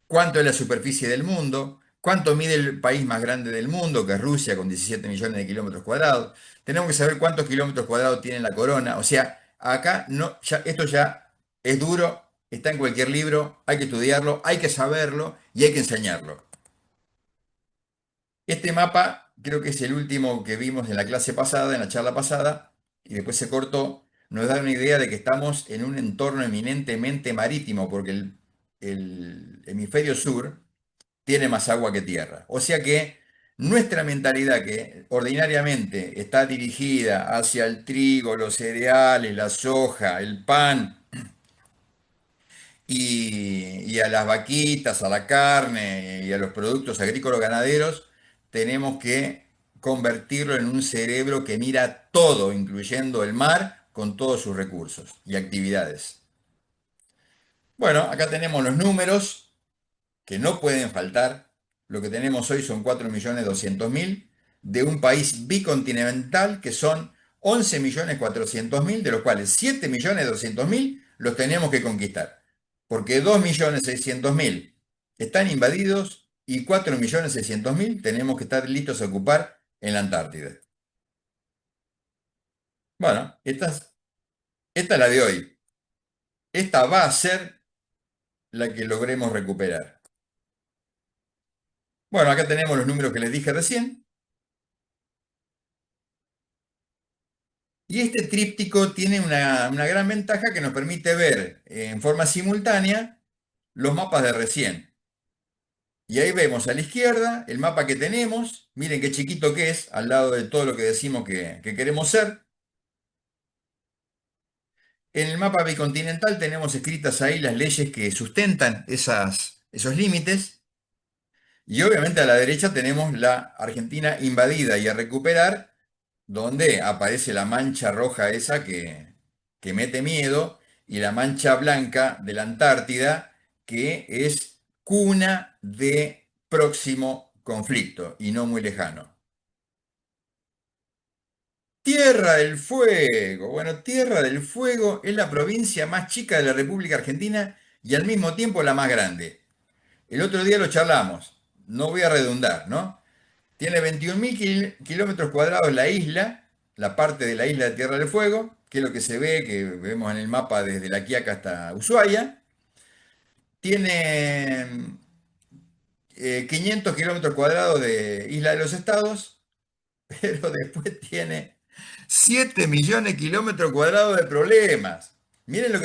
cuánto es la superficie del mundo, cuánto mide el país más grande del mundo, que es Rusia, con 17 millones de kilómetros cuadrados. Tenemos que saber cuántos kilómetros cuadrados tiene la corona. O sea, acá no, esto ya es duro, está en cualquier libro, hay que estudiarlo, hay que saberlo y hay que enseñarlo. Este mapa creo que es el último que vimos en la clase pasada, en la charla pasada, y después se cortó. Nos da una idea de que estamos en un entorno eminentemente marítimo, porque el hemisferio sur tiene más agua que tierra. O sea que nuestra mentalidad, que ordinariamente está dirigida hacia el trigo, los cereales, la soja, el pan, y a las vaquitas, a la carne y a los productos agrícolas ganaderos, tenemos que convertirlo en un cerebro que mira todo, incluyendo el mar, con todos sus recursos y actividades. Bueno, acá tenemos los números que no pueden faltar. Lo que tenemos hoy son 4.200.000 de un país bicontinental que son 11.400.000, de los cuales 7.200.000 los tenemos que conquistar. Porque 2.600.000 están invadidos y 4.600.000 tenemos que estar listos a ocupar en la Antártida. Bueno, esta es la de hoy. Esta va a ser la que logremos recuperar. Bueno, acá tenemos los números que les dije recién. Y este tríptico tiene una gran ventaja que nos permite ver en forma simultánea los mapas de recién. Y ahí vemos a la izquierda el mapa que tenemos. Miren qué chiquito que es al lado de todo lo que decimos que queremos ser. En el mapa bicontinental tenemos escritas ahí las leyes que sustentan esos límites. Y obviamente a la derecha tenemos la Argentina invadida y a recuperar, donde aparece la mancha roja esa que mete miedo y la mancha blanca de la Antártida, que es cuna de próximo conflicto y no muy lejano. Tierra del Fuego. Bueno, Tierra del Fuego es la provincia más chica de la República Argentina y al mismo tiempo la más grande. El otro día lo charlamos, no voy a redundar, ¿no? Tiene 21.000 kilómetros cuadrados la isla, la parte de la isla de Tierra del Fuego, que es lo que se ve, que vemos en el mapa desde La Quiaca hasta Ushuaia. Tiene 500 kilómetros cuadrados de Isla de los Estados, pero después tiene 7 millones de kilómetros cuadrados de problemas. Miren lo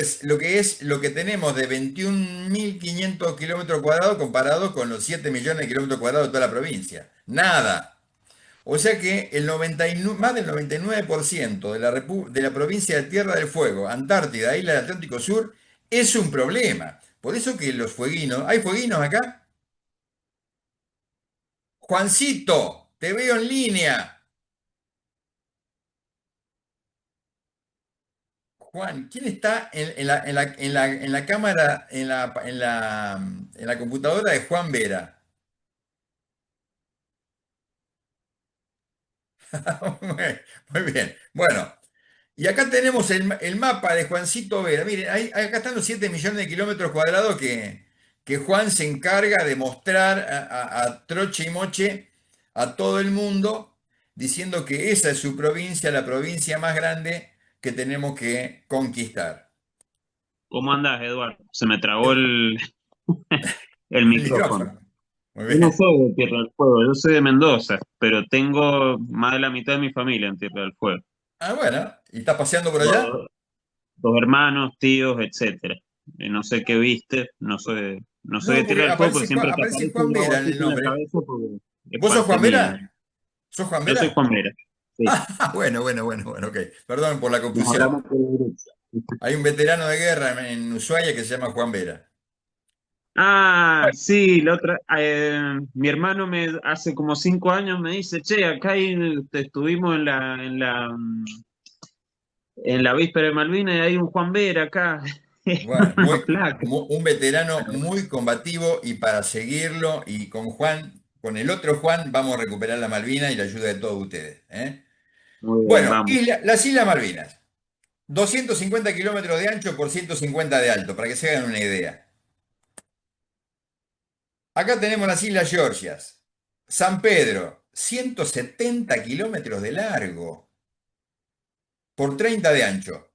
que tenemos de 21.500 kilómetros cuadrados comparado con los 7 millones de kilómetros cuadrados de toda la provincia. Nada. O sea que más del 99% de la provincia de Tierra del Fuego, Antártida, isla del Atlántico Sur, es un problema. Por eso que los fueguinos, ¿hay fueguinos acá? Juancito, te veo en línea. Juan, ¿quién está en la cámara, en la computadora de Juan Vera? Muy bien. Bueno, y acá tenemos el mapa de Juancito Vera. Miren, acá están los 7 millones de kilómetros cuadrados que Juan se encarga de mostrar a troche y moche a todo el mundo, diciendo que esa es su provincia, la provincia más grande que tenemos que conquistar. ¿Cómo andás, Eduardo? Se me trabó El el micrófono. micrófono. Muy Yo no bien. soy de Tierra del Fuego, yo soy de Mendoza, pero tengo más de la mitad de mi familia en Tierra del Fuego. Ah, bueno. ¿Y estás paseando por allá? Dos hermanos, tíos, etcétera. No sé qué viste, no soy de No, Tierra porque del Fuego, pero siempre te aparece aparece Juan una Vera en el vocecita en la nombre. cabeza porque es ¿Vos sos parte Juan mía. Vera? ¿Sos Juan Yo soy Vera? Juan Vera, sí. Ah, bueno, ok. Perdón por la Nos confusión. hablamos por la derecha. Hay un veterano de guerra en Ushuaia que se llama Juan Vera. Ah, sí, mi hermano hace como 5 años me dice, che, estuvimos en la víspera de Malvinas y hay un Juan Vera acá, Bueno, una placa. un veterano muy combativo y para seguirlo y con Juan, con el otro Juan, vamos a recuperar la Malvina y la ayuda de todos ustedes, ¿eh? Muy bien, Bueno, vamos. las Islas Malvinas, 250 kilómetros de ancho por 150 de alto, para que se hagan una idea. Acá tenemos las Islas Georgias. San Pedro, 170 kilómetros de largo por 30 de ancho.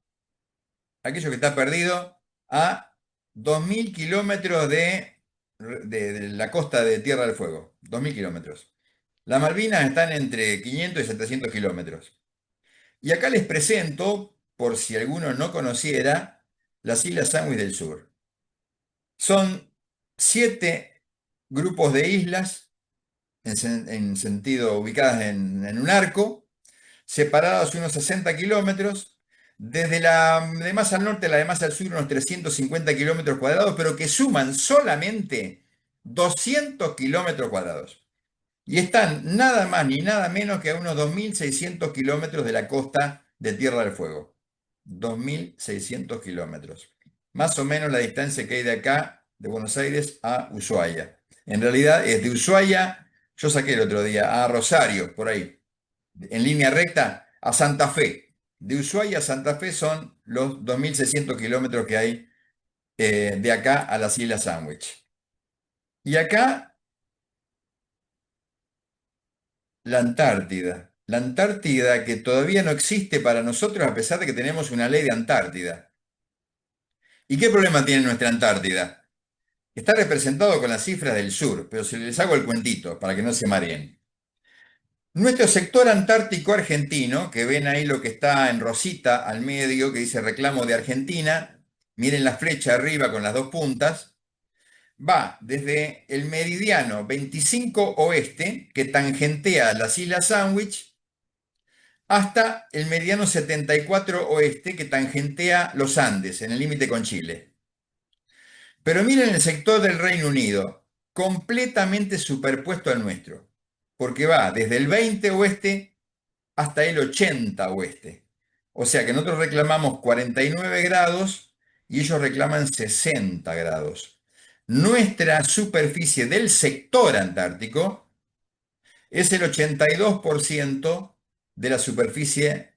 Aquello que está perdido a 2.000 kilómetros de la costa de Tierra del Fuego. 2.000 kilómetros. Las Malvinas están entre 500 y 700 kilómetros. Y acá les presento, por si alguno no conociera, las Islas Sandwich del Sur. Son 7 grupos de islas en sentido ubicadas en un arco, separados unos 60 kilómetros, desde la de más al norte a la de más al sur unos 350 kilómetros cuadrados, pero que suman solamente 200 kilómetros cuadrados. Y están nada más ni nada menos que a unos 2.600 kilómetros de la costa de Tierra del Fuego. 2.600 kilómetros. Más o menos la distancia que hay de acá, de Buenos Aires, a Ushuaia. En realidad es de Ushuaia, yo saqué el otro día, a Rosario, por ahí, en línea recta, a Santa Fe. De Ushuaia a Santa Fe son los 2.600 kilómetros que hay de acá a las Islas Sandwich. Y acá la Antártida. La Antártida que todavía no existe para nosotros a pesar de que tenemos una ley de Antártida. ¿Y qué problema tiene nuestra Antártida? Está representado con las cifras del sur, pero si les hago el cuentito para que no se mareen. Nuestro sector antártico argentino, que ven ahí lo que está en rosita al medio, que dice reclamo de Argentina, miren la flecha arriba con las dos puntas, va desde el meridiano 25 oeste, que tangentea las Islas Sandwich, hasta el meridiano 74 oeste, que tangentea los Andes, en el límite con Chile. Pero miren el sector del Reino Unido, completamente superpuesto al nuestro, porque va desde el 20 oeste hasta el 80 oeste. O sea que nosotros reclamamos 49 grados y ellos reclaman 60 grados. Nuestra superficie del sector antártico es el 82% de la superficie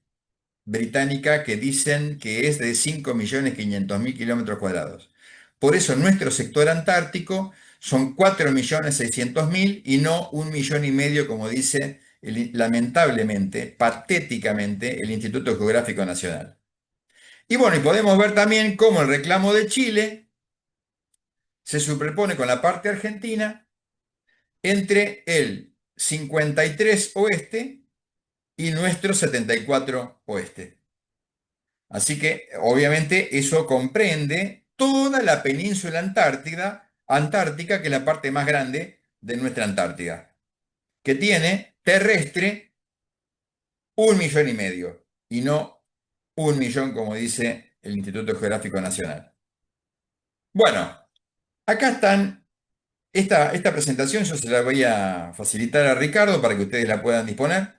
británica, que dicen que es de 5.500.000 kilómetros cuadrados. Por eso nuestro sector antártico son 4.600.000 y no 1,5 millones, como dice lamentablemente, patéticamente, el Instituto Geográfico Nacional. Y bueno, y podemos ver también cómo el reclamo de Chile se superpone con la parte argentina entre el 53 oeste y nuestro 74 oeste. Así que obviamente eso comprende toda la península antártica, que es la parte más grande de nuestra Antártida, que tiene terrestre 1,5 millones y no 1 millón, como dice el Instituto Geográfico Nacional. Bueno, acá están, esta presentación yo se la voy a facilitar a Ricardo para que ustedes la puedan disponer.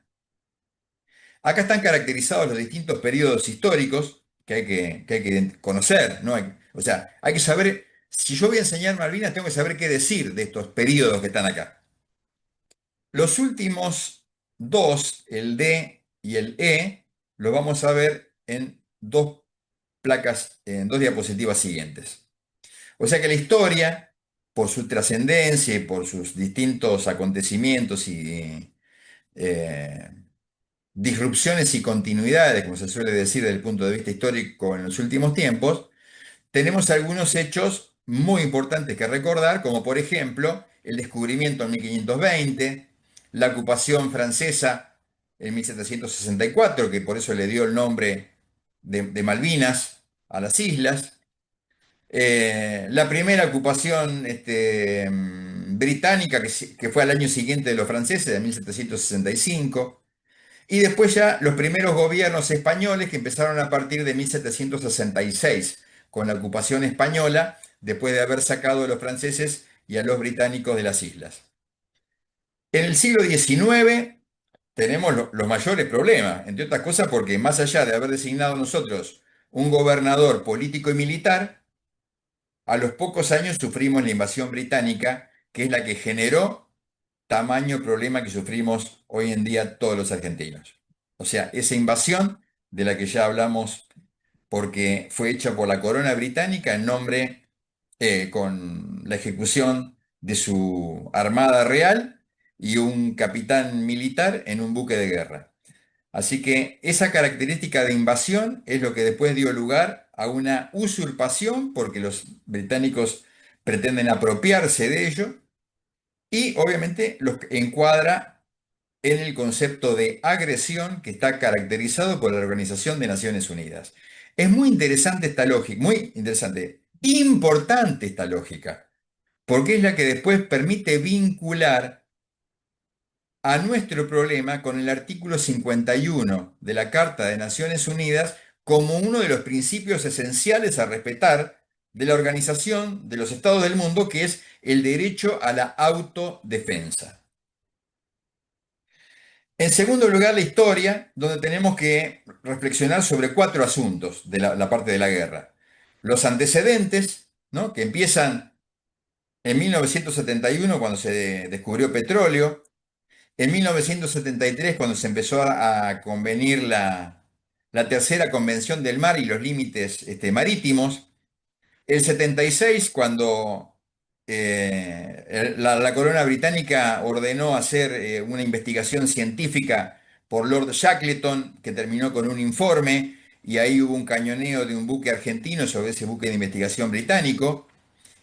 Acá están caracterizados los distintos periodos históricos que hay que conocer, ¿no? O sea, hay que saber, si yo voy a enseñar Malvinas, tengo que saber qué decir de estos periodos que están acá. Los últimos dos, el D y el E, los vamos a ver en dos placas, en dos diapositivas siguientes. O sea que la historia, por su trascendencia y por sus distintos acontecimientos y disrupciones y continuidades, como se suele decir desde el punto de vista histórico en los últimos tiempos, tenemos algunos hechos muy importantes que recordar, como por ejemplo el descubrimiento en 1520, la ocupación francesa en 1764, que por eso le dio el nombre de Malvinas a las islas, la primera ocupación británica, que fue al año siguiente de los franceses, de 1765, y después ya los primeros gobiernos españoles, que empezaron a partir de 1766, con la ocupación española, después de haber sacado a los franceses y a los británicos de las islas. En el siglo XIX tenemos los mayores problemas, entre otras cosas porque más allá de haber designado nosotros un gobernador político y militar, a los pocos años sufrimos la invasión británica, que es la que generó tamaño problema que sufrimos hoy en día todos los argentinos. O sea, esa invasión de la que ya hablamos, porque fue hecha por la corona británica en nombre, con la ejecución de su armada real y un capitán militar en un buque de guerra. Así que esa característica de invasión es lo que después dio lugar a una usurpación, porque los británicos pretenden apropiarse de ello, y obviamente los encuadra en el concepto de agresión que está caracterizado por la Organización de Naciones Unidas. Es muy interesante esta lógica, muy interesante, importante esta lógica, porque es la que después permite vincular a nuestro problema con el artículo 51 de la Carta de Naciones Unidas como uno de los principios esenciales a respetar de la Organización de los Estados del Mundo, que es el derecho a la autodefensa. En segundo lugar, la historia, donde tenemos que reflexionar sobre 4 asuntos de la parte de la guerra. Los antecedentes, ¿no?, que empiezan en 1971, cuando se descubrió petróleo, en 1973, cuando se empezó a convenir la tercera convención del mar y los límites marítimos, el 76, cuando la corona británica ordenó hacer una investigación científica por Lord Shackleton, que terminó con un informe, y ahí hubo un cañoneo de un buque argentino sobre ese buque de investigación británico,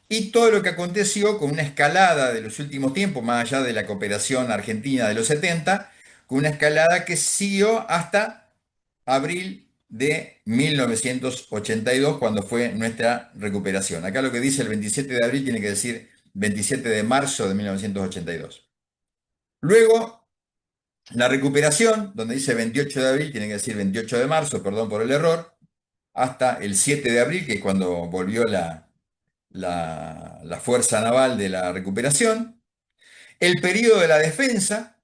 y todo lo que aconteció con una escalada de los últimos tiempos, más allá de la cooperación argentina de los 70, con una escalada que siguió hasta abril de 1982, cuando fue nuestra recuperación. Acá lo que dice el 27 de abril tiene que decir 27 de marzo de 1982. Luego, la recuperación, donde dice 28 de abril, tiene que decir 28 de marzo, perdón por el error, hasta el 7 de abril, que es cuando volvió la fuerza naval de la recuperación. El periodo de la defensa,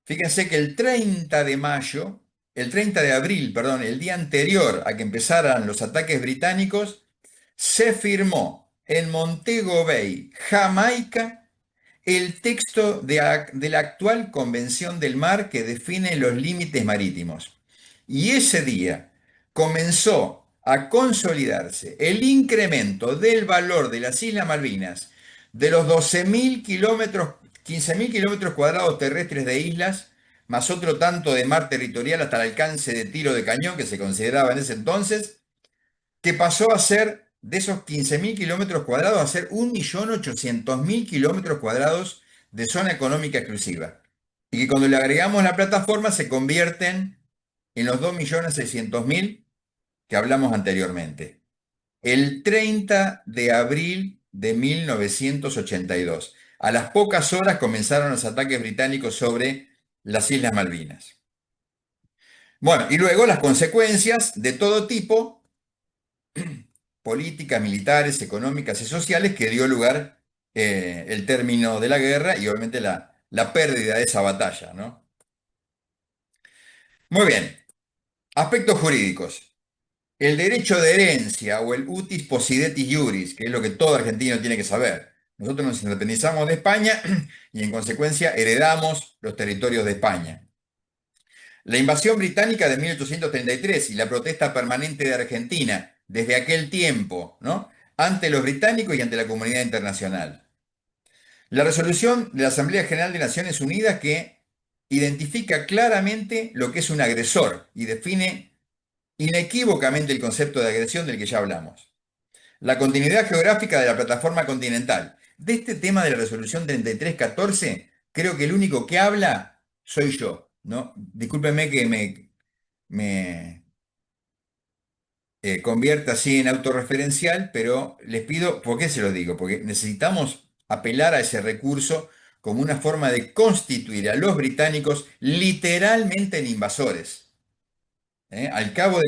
fíjense que el 30 de abril, perdón, el día anterior a que empezaran los ataques británicos, se firmó en Montego Bay, Jamaica, el texto de la actual Convención del Mar que define los límites marítimos. Y ese día comenzó a consolidarse el incremento del valor de las Islas Malvinas de los 12.000 kilómetros, 15.000 kilómetros cuadrados terrestres de islas, más otro tanto de mar territorial hasta el alcance de tiro de cañón que se consideraba en ese entonces, que pasó a ser, de esos 15.000 kilómetros cuadrados, a ser 1.800.000 kilómetros cuadrados de zona económica exclusiva. Y que cuando le agregamos la plataforma se convierten en los 2.600.000 que hablamos anteriormente. El 30 de abril de 1982. A las pocas horas comenzaron los ataques británicos sobre las Islas Malvinas. Bueno, y luego las consecuencias de todo tipo, políticas, militares, económicas y sociales, que dio lugar el término de la guerra y obviamente la pérdida de esa batalla, ¿no? Muy bien, aspectos jurídicos. El derecho de herencia o el utis possidetis iuris, que es lo que todo argentino tiene que saber. Nosotros nos independizamos de España y en consecuencia heredamos los territorios de España. La invasión británica de 1833 y la protesta permanente de Argentina desde aquel tiempo, ¿no?, ante los británicos y ante la comunidad internacional. La resolución de la Asamblea General de Naciones Unidas que identifica claramente lo que es un agresor y define inequívocamente el concepto de agresión del que ya hablamos. La continuidad geográfica de la plataforma continental. De este tema de la resolución 3314, creo que el único que habla soy yo, ¿no? Discúlpenme que me convierta así en autorreferencial, pero les pido, ¿por qué se lo digo? Porque necesitamos apelar a ese recurso como una forma de constituir a los británicos literalmente en invasores. Al cabo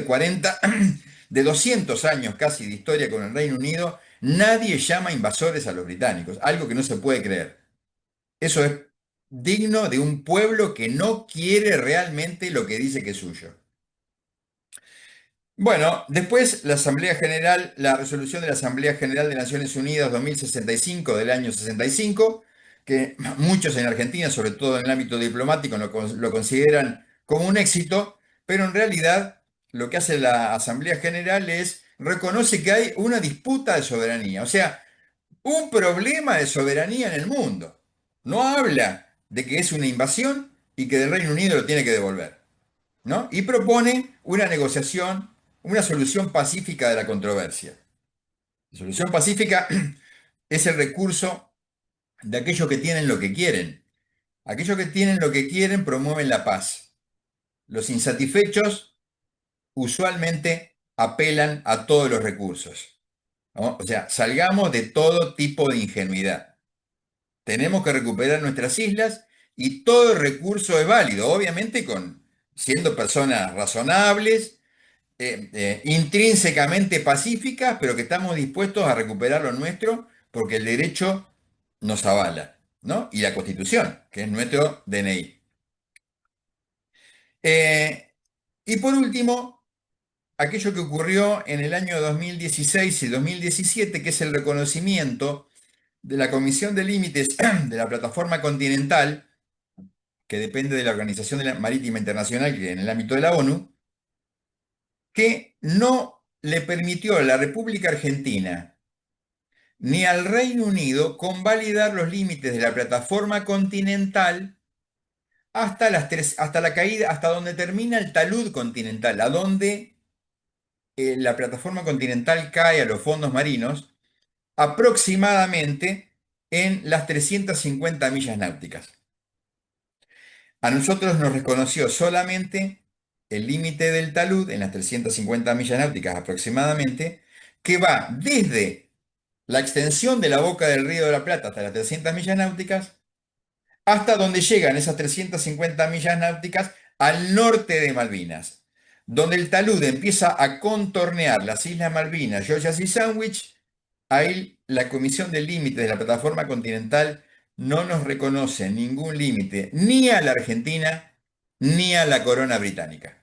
de 200 años casi de historia con el Reino Unido, nadie llama invasores a los británicos, algo que no se puede creer. Eso es digno de un pueblo que no quiere realmente lo que dice que es suyo. Bueno, después la resolución de la Asamblea General de Naciones Unidas 2065 del año 65, que muchos en Argentina, sobre todo en el ámbito diplomático, lo consideran como un éxito, pero en realidad lo que hace la Asamblea General es reconoce que hay una disputa de soberanía, o sea, un problema de soberanía en el mundo. No habla de que es una invasión y que el Reino Unido lo tiene que devolver, ¿no? Y propone una negociación, una solución pacífica de la controversia. La solución pacífica es el recurso de aquellos que tienen lo que quieren. Aquellos que tienen lo que quieren promueven la paz. Los insatisfechos usualmente apelan a todos los recursos, ¿no? O sea, salgamos de todo tipo de ingenuidad. Tenemos que recuperar nuestras islas y todo recurso es válido, obviamente siendo personas razonables, intrínsecamente pacíficas, pero que estamos dispuestos a recuperar lo nuestro porque el derecho nos avala, ¿no? Y la Constitución, que es nuestro DNI. Y por último, aquello que ocurrió en el año 2016 y 2017, que es el reconocimiento de la Comisión de Límites de la Plataforma Continental, que depende de la Organización Marítima Internacional, que en el ámbito de la ONU, que no le permitió a la República Argentina ni al Reino Unido convalidar los límites de la plataforma continental hasta la caída, hasta donde termina el talud continental, a donde la plataforma continental cae a los fondos marinos, aproximadamente en las 350 millas náuticas. A nosotros nos reconoció solamente el límite del talud en las 350 millas náuticas aproximadamente, que va desde la extensión de la boca del Río de la Plata hasta las 300 millas náuticas, hasta donde llegan esas 350 millas náuticas al norte de Malvinas, donde el talud empieza a contornear las Islas Malvinas, Georgias y Sandwich. Ahí la Comisión de Límites de la Plataforma Continental no nos reconoce ningún límite, ni a la Argentina, ni a la corona británica.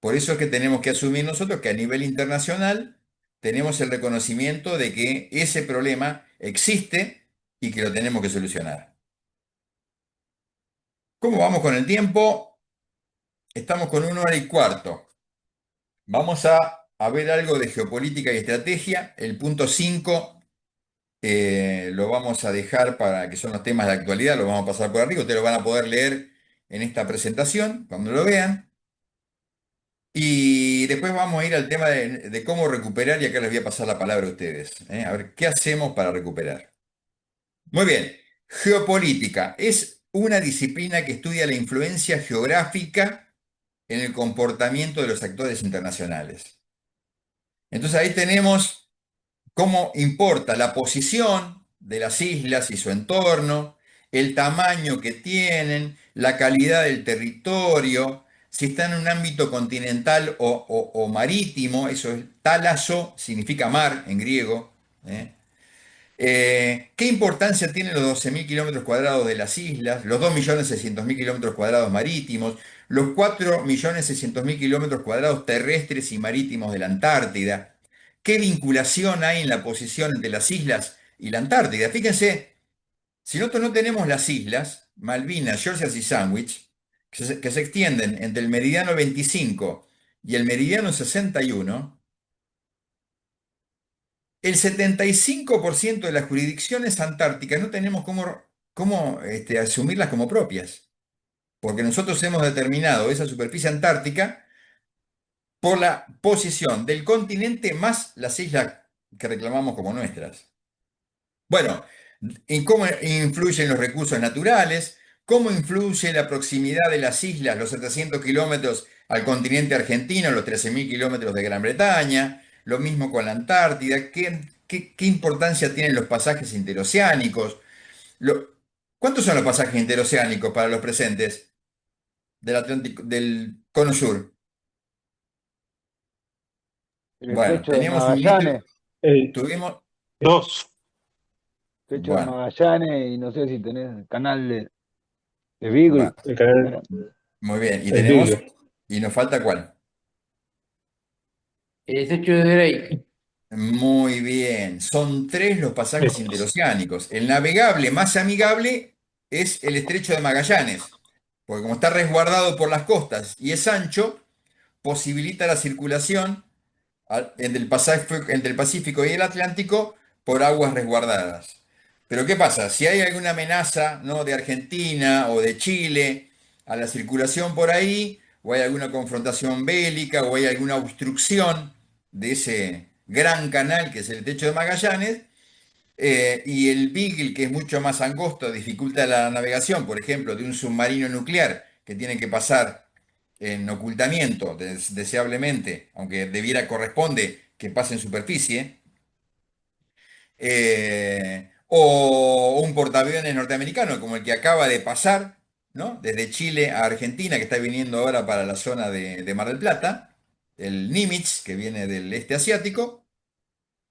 Por eso es que tenemos que asumir nosotros que a nivel internacional tenemos el reconocimiento de que ese problema existe y que lo tenemos que solucionar. ¿Cómo vamos con el tiempo? Estamos con 1 hora y cuarto. Vamos a ver algo de geopolítica y estrategia. El punto 5 lo vamos a dejar para que son los temas de actualidad, lo vamos a pasar por arriba. Ustedes lo van a poder leer en esta presentación cuando lo vean. Y después vamos a ir al tema de cómo recuperar, y acá les voy a pasar la palabra a ustedes. A ver, ¿qué hacemos para recuperar? Muy bien, geopolítica es una disciplina que estudia la influencia geográfica en el comportamiento de los actores internacionales. Entonces ahí tenemos cómo importa la posición de las islas y su entorno, el tamaño que tienen, la calidad del territorio, si están en un ámbito continental o marítimo, eso es tálaso, significa mar en griego. ¿Qué importancia tienen los 12.000 kilómetros cuadrados de las islas, los 2.600.000 kilómetros cuadrados marítimos, los 4.600.000 kilómetros cuadrados terrestres y marítimos de la Antártida? ¿Qué vinculación hay en la posición entre las islas y la Antártida? Fíjense, si nosotros no tenemos las islas, Malvinas, Georgias y Sandwich, que se extienden entre el meridiano 25 y el meridiano 61, el 75% de las jurisdicciones antárticas no tenemos cómo asumirlas como propias, porque nosotros hemos determinado esa superficie antártica por la posición del continente más las islas que reclamamos como nuestras. Bueno, ¿en cómo influyen los recursos naturales? ¿Cómo influye la proximidad de las islas, los 700 kilómetros al continente argentino, los 13.000 kilómetros de Gran Bretaña? Lo mismo con la Antártida. ¿Qué importancia tienen los pasajes interoceánicos? ¿Cuántos son los pasajes interoceánicos para los presentes del Atlántico, del Cono Sur? El Bueno, estrecho de teníamos un Magallanes, tuvimos, 2. estrecho de bueno, Magallanes, y no sé si tenés el canal de Beagle. va, El canal Bueno, muy bien. Y el tenemos, Beagle. y nos falta ¿cuál? El estrecho de Drake. Muy bien, son 3 los pasajes interoceánicos. El navegable más amigable es el estrecho de Magallanes, porque como está resguardado por las costas y es ancho, posibilita la circulación entre el Pacífico y el Atlántico por aguas resguardadas. Pero ¿qué pasa? Si hay alguna amenaza, ¿no?, de Argentina o de Chile a la circulación por ahí, o hay alguna confrontación bélica, o hay alguna obstrucción de ese gran canal que es el estrecho de Magallanes, y el Beagle, que es mucho más angosto, dificulta la navegación, por ejemplo, de un submarino nuclear que tiene que pasar en ocultamiento, deseablemente, aunque corresponde que pase en superficie, o un portaaviones norteamericano como el que acaba de pasar, ¿no?, desde Chile a Argentina, que está viniendo ahora para la zona de Mar del Plata, el Nimitz, que viene del este asiático,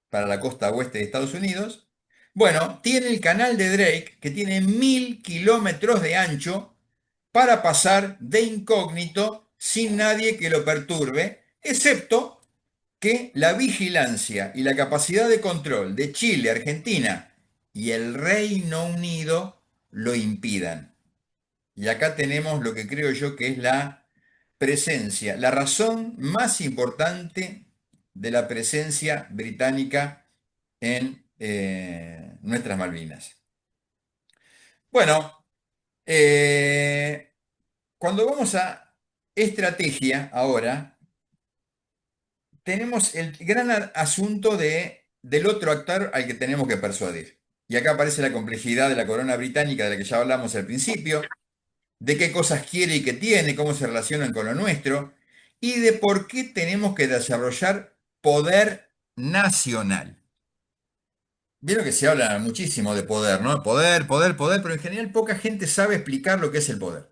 para la costa oeste de Estados Unidos. Bueno, tiene el canal de Drake, que tiene 1.000 kilómetros de ancho para pasar de incógnito sin nadie que lo perturbe, excepto que la vigilancia y la capacidad de control de Chile, Argentina y el Reino Unido lo impidan. Y acá tenemos lo que creo yo que es la presencia, la razón más importante de la presencia británica en nuestras Malvinas. Bueno, cuando vamos a estrategia ahora, tenemos el gran asunto del otro actor al que tenemos que persuadir. Y acá aparece la complejidad de la corona británica de la que ya hablamos al principio. de qué cosas quiere y qué tiene, cómo se relacionan con lo nuestro, y de por qué tenemos que desarrollar poder nacional. Vieron que se habla muchísimo de poder, ¿no? Poder, poder, poder, pero en general poca gente sabe explicar lo que es el poder.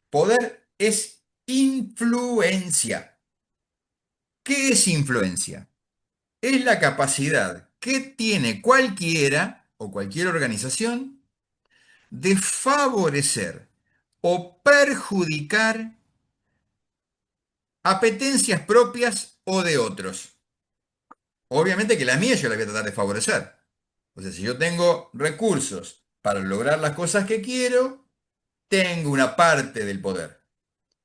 Poder es influencia. ¿Qué es influencia? Es la capacidad que tiene cualquiera o cualquier organización de favorecer o perjudicar apetencias propias o de otros. Obviamente que la mía yo la voy a tratar de favorecer. O sea, si yo tengo recursos para lograr las cosas que quiero, tengo una parte del poder.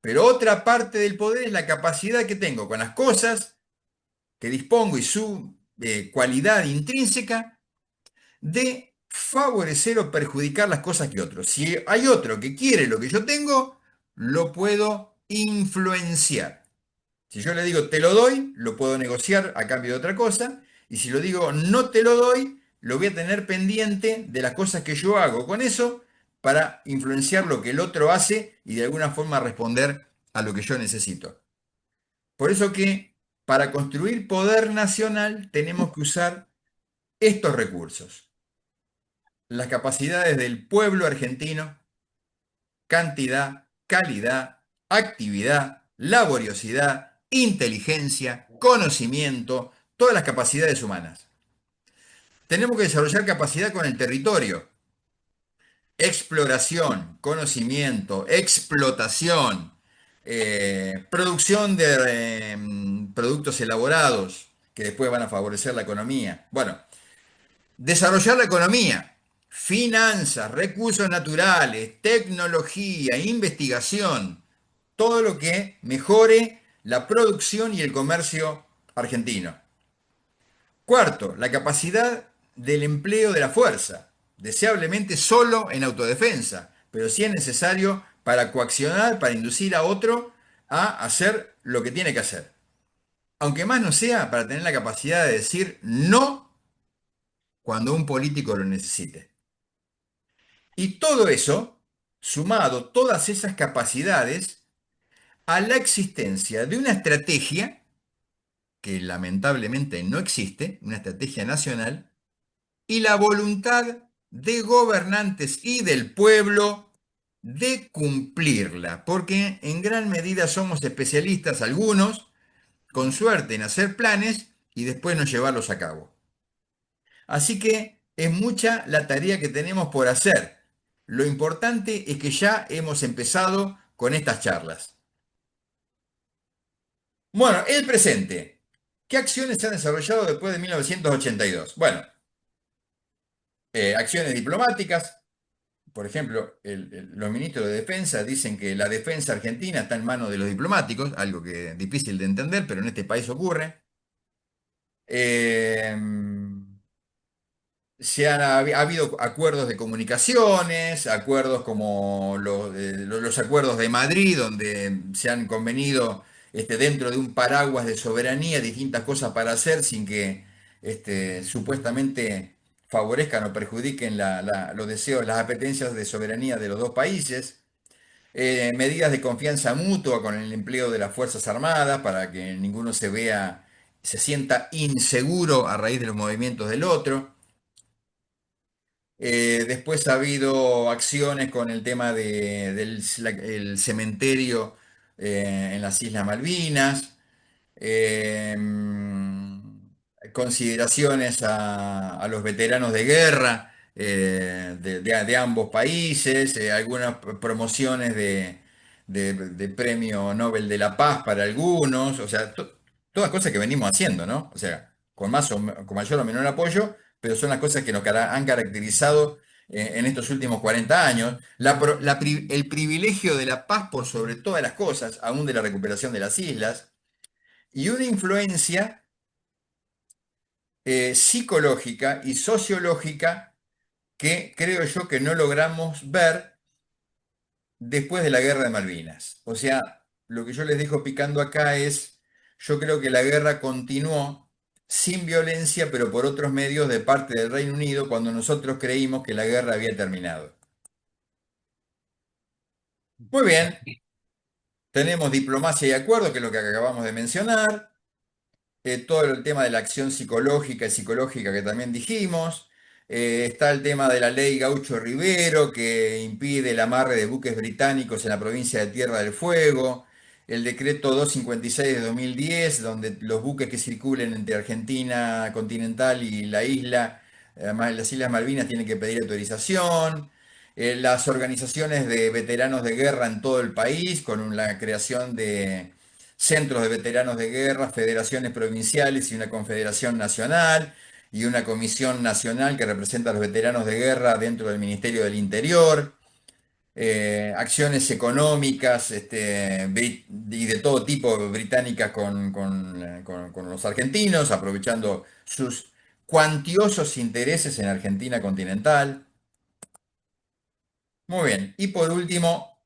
Pero otra parte del poder es la capacidad que tengo con las cosas que dispongo y su cualidad intrínseca de favorecer o perjudicar las cosas que otros. Si hay otro que quiere lo que yo tengo, lo puedo influenciar. Si yo le digo te lo doy, lo puedo negociar a cambio de otra cosa. Y si lo digo no te lo doy, lo voy a tener pendiente de las cosas que yo hago con eso para influenciar lo que el otro hace y de alguna forma responder a lo que yo necesito. Por eso que para construir poder nacional tenemos que usar estos recursos. Las capacidades del pueblo argentino, cantidad, calidad, actividad, laboriosidad, inteligencia, conocimiento, todas las capacidades humanas. Tenemos que desarrollar capacidad con el territorio, exploración, conocimiento, explotación, producción de productos elaborados que después van a favorecer la economía. Bueno, desarrollar la economía, finanzas, recursos naturales, tecnología, investigación, todo lo que mejore la producción y el comercio argentino. Cuarto, la capacidad del empleo de la fuerza, deseablemente solo en autodefensa, pero si es necesario para coaccionar, para inducir a otro a hacer lo que tiene que hacer. Aunque más no sea para tener la capacidad de decir no cuando un político lo necesite. Y todo eso, sumado todas esas capacidades, a la existencia de una estrategia que lamentablemente no existe, una estrategia nacional, y la voluntad de gobernantes y del pueblo de cumplirla, porque en gran medida somos especialistas, algunos, con suerte, en hacer planes y después no llevarlos a cabo. Así que es mucha la tarea que tenemos por hacer. Lo importante es que ya hemos empezado con estas charlas. Bueno, el presente. ¿Qué acciones se han desarrollado después de 1982? Bueno, acciones diplomáticas. Por ejemplo, los ministros de Defensa dicen que la defensa argentina está en manos de los diplomáticos, algo que es difícil de entender, pero en este país ocurre. Ha habido acuerdos de comunicaciones, acuerdos como los acuerdos de Madrid, donde se han convenido dentro de un paraguas de soberanía distintas cosas para hacer sin que supuestamente favorezcan o perjudiquen los deseos, las apetencias de soberanía de los dos países. Medidas de confianza mutua con el empleo de las Fuerzas Armadas para que ninguno se sienta inseguro a raíz de los movimientos del otro. Después ha habido acciones con el tema del cementerio en las Islas Malvinas, eh, consideraciones a los veteranos de guerra de ambos países, algunas promociones de Premio Nobel de la Paz para algunos, o sea, todas cosas que venimos haciendo, ¿no? O sea, con mayor o menor apoyo, pero son las cosas que nos han caracterizado en estos últimos 40 años. El privilegio de la paz por sobre todas las cosas, aún de la recuperación de las islas, y una influencia psicológica y sociológica que creo yo que no logramos ver después de la guerra de Malvinas. O sea, lo que yo les dejo picando acá es, yo creo que la guerra continuó sin violencia, pero por otros medios de parte del Reino Unido, cuando nosotros creímos que la guerra había terminado. Muy bien, tenemos diplomacia y acuerdo, que es lo que acabamos de mencionar. Todo el tema de la acción psicológica y psicológica que también dijimos. Está el tema de la ley Gaucho Rivero, que impide el amarre de buques británicos en la provincia de Tierra del Fuego. El decreto 256 de 2010, donde los buques que circulen entre Argentina continental y la isla, las Islas Malvinas, tienen que pedir autorización. Las organizaciones de veteranos de guerra en todo el país, con la creación de centros de veteranos de guerra, federaciones provinciales y una confederación nacional, y una comisión nacional que representa a los veteranos de guerra dentro del Ministerio del Interior. Acciones económicas y de todo tipo británicas con los argentinos, aprovechando sus cuantiosos intereses en Argentina continental. Muy bien. Y por último,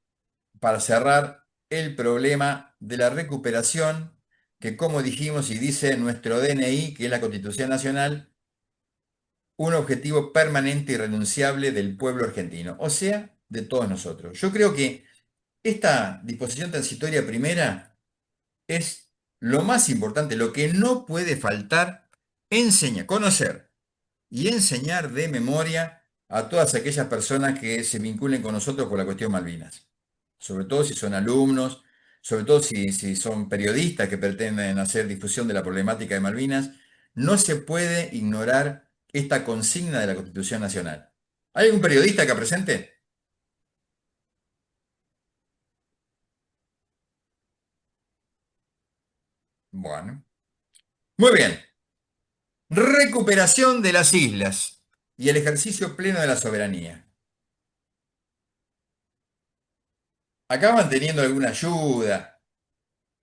para cerrar, el problema de la recuperación, que como dijimos y dice nuestro DNI, que es la Constitución Nacional, un objetivo permanente y irrenunciable del pueblo argentino, o sea, de todos nosotros. Yo creo que esta disposición transitoria primera es lo más importante, lo que no puede faltar, conocer y enseñar de memoria a todas aquellas personas que se vinculen con nosotros por la cuestión Malvinas. Sobre todo si son alumnos, sobre todo si son periodistas que pretenden hacer difusión de la problemática de Malvinas, no se puede ignorar esta consigna de la Constitución Nacional. ¿Hay algún periodista acá presente? Bueno, muy bien. Recuperación de las islas y el ejercicio pleno de la soberanía. Acá van teniendo alguna ayuda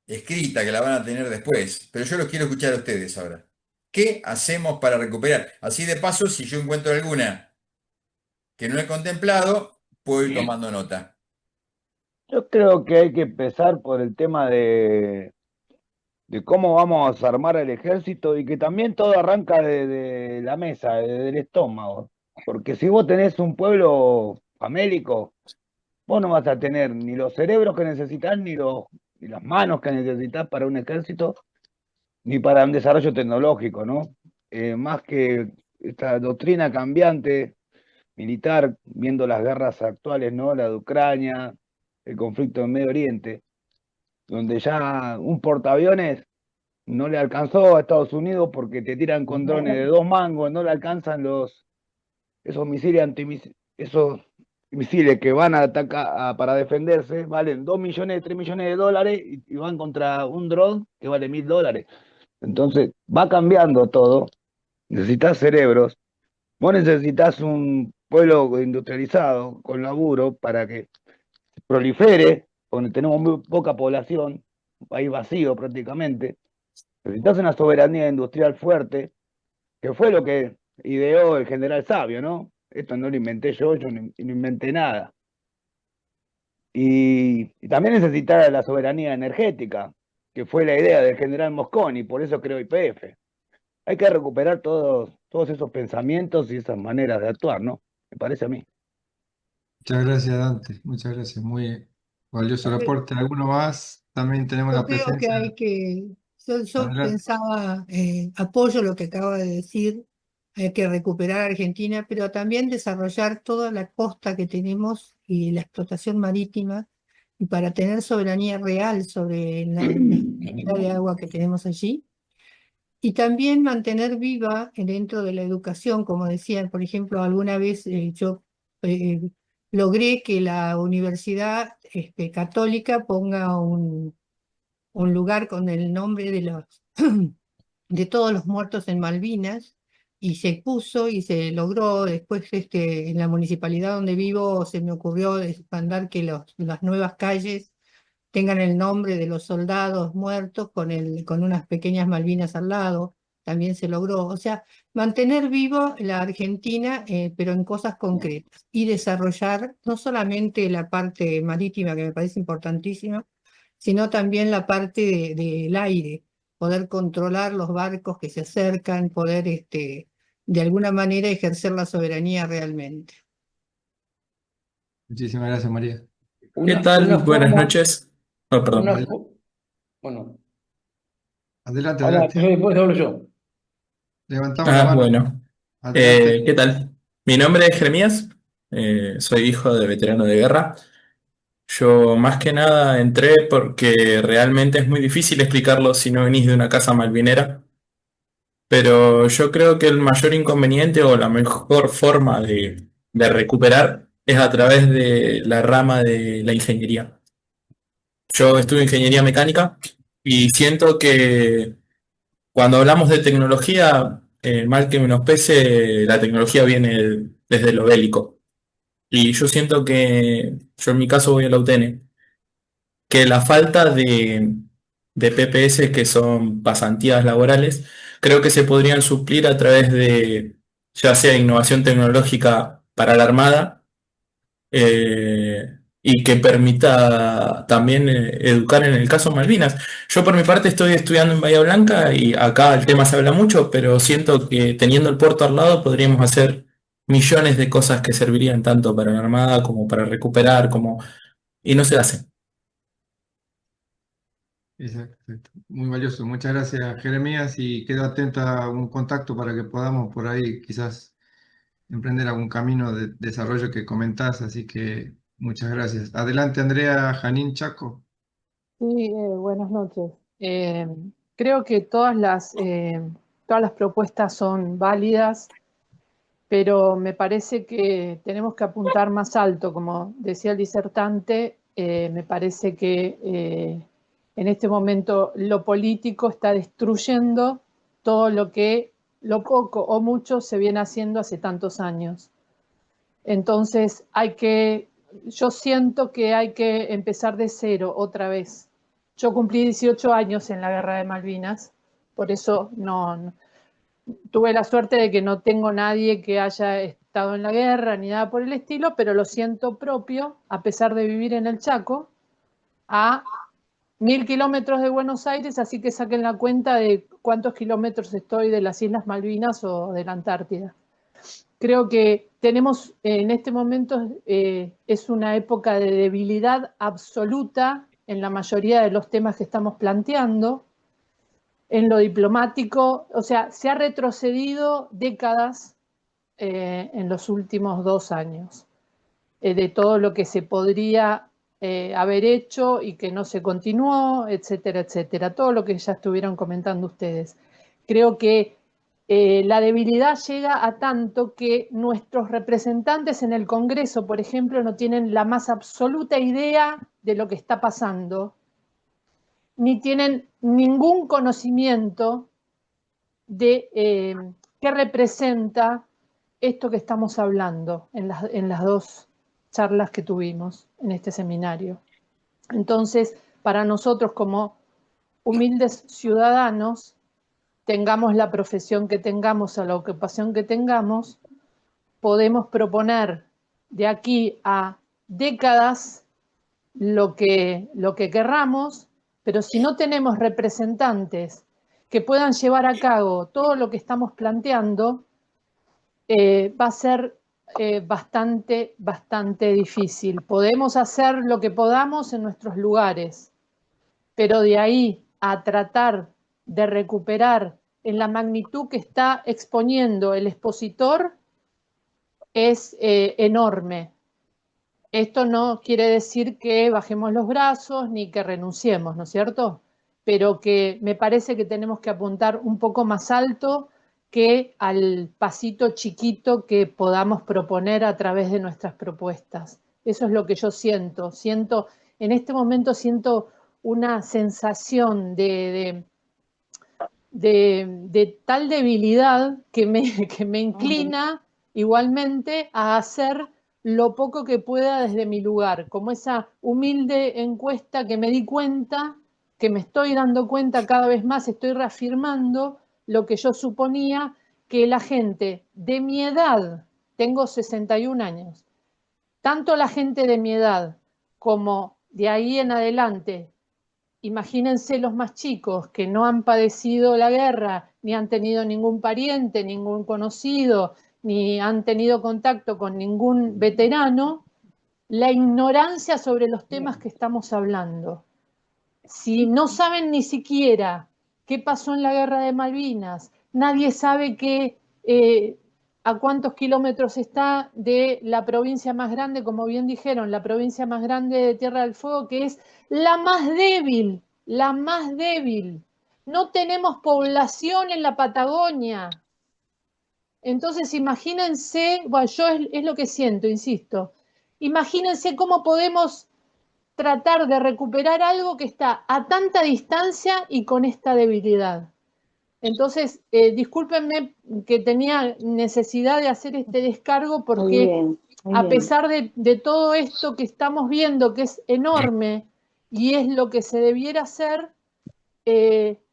escrita que la van a tener después, pero yo los quiero escuchar a ustedes ahora. ¿Qué hacemos para recuperar? Así de paso, si yo encuentro alguna que no he contemplado, puedo ir tomando nota. Yo creo que hay que empezar por el tema de cómo vamos a armar el ejército y que también todo arranca de la mesa, del estómago. Porque si vos tenés un pueblo famélico, vos no vas a tener ni los cerebros que necesitas, ni las manos que necesitas para un ejército, ni para un desarrollo tecnológico, ¿no? Más que esta doctrina cambiante militar, viendo las guerras actuales, ¿no? La de Ucrania, el conflicto en Medio Oriente, donde ya un portaaviones no le alcanzó a Estados Unidos porque te tiran con drones de 2 mangos, no le alcanzan esos esos misiles que van a atacar para defenderse, valen 2 millones, 3 millones de dólares y van contra un dron que vale $1000. Entonces va cambiando todo, necesitas cerebros, vos necesitas un pueblo industrializado, con laburo, para que prolifere, porque tenemos muy poca población, un país vacío prácticamente. Necesitas una soberanía industrial fuerte, que fue lo que ideó el general Sabio, ¿no? Esto no lo inventé yo no inventé nada. Y también necesitar la soberanía energética, que fue la idea del general Mosconi, por eso creó YPF. Hay que recuperar todos esos pensamientos y esas maneras de actuar, ¿no? Me parece a mí. Muchas gracias, Dante. Muchas gracias. Muy valioso el aporte. ¿Alguno más? También tenemos Yo la creo que presencia. hay que, yo Adelante. pensaba, apoyo lo que acaba de decir, hay que recuperar Argentina, pero también desarrollar toda la costa que tenemos y la explotación marítima, y para tener soberanía real sobre la cantidad de agua que tenemos allí. Y también mantener viva dentro de la educación, como decían, por ejemplo, alguna vez yo eh, logré que la universidad católica ponga un lugar con el nombre de todos los muertos en Malvinas, y se puso y se logró. Después en la municipalidad donde vivo se me ocurrió mandar que las nuevas calles tengan el nombre de los soldados muertos con unas pequeñas Malvinas al lado. También se logró, o sea, mantener vivo la Argentina, pero en cosas concretas, y desarrollar no solamente la parte marítima, que me parece importantísima, sino también la parte del aire, poder controlar los barcos que se acercan, poder de alguna manera ejercer la soberanía realmente. Muchísimas gracias, María. ¿Qué tal? Buenas noches. Oh, perdón. Bueno, Adelante, ahora adelante. después hablo yo. Levantamos la mano. Bueno. Adelante. ¿Qué tal? Mi nombre es Jeremías. Soy hijo de veterano de guerra. Yo más que nada entré porque realmente es muy difícil explicarlo si no venís de una casa malvinera. Pero yo creo que el mayor inconveniente o la mejor forma de recuperar es a través de la rama de la ingeniería. Yo estudio ingeniería mecánica y siento que cuando hablamos de tecnología, mal que menos pese, la tecnología viene desde lo bélico. Y yo siento que, yo en mi caso voy a la UTN, que la falta de PPS, que son pasantías laborales, creo que se podrían suplir a través de ya sea innovación tecnológica para la Armada, y que permita también educar en el caso Malvinas. Yo por mi parte estoy estudiando en Bahía Blanca y acá el tema se habla mucho, pero siento que teniendo el puerto al lado podríamos hacer millones de cosas que servirían tanto para la Armada como para recuperar, como... y no se hace. Exacto. Muy valioso. Muchas gracias, Jeremías, y quedo atento a un contacto para que podamos por ahí quizás emprender algún camino de desarrollo que comentás, así que muchas gracias. Adelante, Andrea Janín Chaco. Sí, buenas noches. Creo que todas las propuestas son válidas, pero me parece que tenemos que apuntar más alto, como decía el disertante. Me parece que en este momento lo político está destruyendo todo lo poco o mucho se viene haciendo hace tantos años. Entonces yo siento que hay que empezar de cero otra vez. Yo cumplí 18 años en la Guerra de Malvinas, por eso tuve la suerte de que no tengo nadie que haya estado en la guerra ni nada por el estilo, pero lo siento propio, a pesar de vivir en el Chaco, a 1000 kilómetros de Buenos Aires, así que saquen la cuenta de cuántos kilómetros estoy de las Islas Malvinas o de la Antártida. Creo que tenemos en este momento, es una época de debilidad absoluta en la mayoría de los temas que estamos planteando. En lo diplomático, o sea, se ha retrocedido décadas en los últimos 2 años, de todo lo que se podría haber hecho y que no se continuó, etcétera, etcétera. Todo lo que ya estuvieron comentando ustedes. Creo que la debilidad llega a tanto que nuestros representantes en el Congreso, por ejemplo, no tienen la más absoluta idea de lo que está pasando, ni tienen ningún conocimiento de qué representa esto que estamos hablando en las 2 charlas que tuvimos en este seminario. Entonces, para nosotros como humildes ciudadanos, tengamos la profesión que tengamos o la ocupación que tengamos, podemos proponer de aquí a décadas lo que querramos, pero si no tenemos representantes que puedan llevar a cabo todo lo que estamos planteando, va a ser bastante difícil. Podemos hacer lo que podamos en nuestros lugares, pero de ahí a tratar de recuperar en la magnitud que está exponiendo el expositor es enorme. Esto no quiere decir que bajemos los brazos ni que renunciemos, ¿no es cierto? Pero que me parece que tenemos que apuntar un poco más alto que al pasito chiquito que podamos proponer a través de nuestras propuestas. Eso es lo que yo siento. En este momento siento una sensación de tal debilidad que me inclina igualmente a hacer lo poco que pueda desde mi lugar, como esa humilde encuesta que me di cuenta, que me estoy dando cuenta cada vez más, estoy reafirmando lo que yo suponía, que la gente de mi edad, tengo 61 años, tanto la gente de mi edad como de ahí en adelante, imagínense los más chicos que no han padecido la guerra, ni han tenido ningún pariente, ningún conocido, ni han tenido contacto con ningún veterano, la ignorancia sobre los temas que estamos hablando. Si no saben ni siquiera qué pasó en la guerra de Malvinas, nadie sabe a cuántos kilómetros está de la provincia más grande, como bien dijeron, la provincia más grande de Tierra del Fuego, que es la más débil, la más débil. No tenemos población en la Patagonia. Entonces, imagínense, bueno, yo es lo que siento, insisto, imagínense cómo podemos tratar de recuperar algo que está a tanta distancia y con esta debilidad. Entonces, discúlpenme que tenía necesidad de hacer este descargo porque a pesar de todo esto que estamos viendo, que es enorme y es lo que se debiera hacer,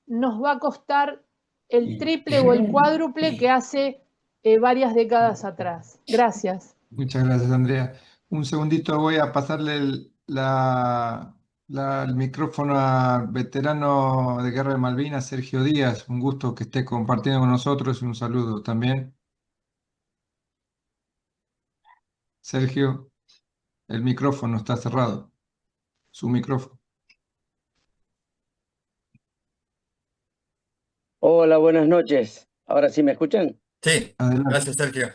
nos va a costar el triple o el cuádruple que hace varias décadas atrás. Gracias. Muchas gracias, Andrea. Un segundito, voy a pasarle el micrófono al veterano de Guerra de Malvinas, Sergio Díaz. Un gusto que esté compartiendo con nosotros y un saludo también. Sergio, el micrófono está cerrado. Su micrófono. Hola, buenas noches. ¿Ahora sí me escuchan? Sí, Adelante. gracias, Sergio.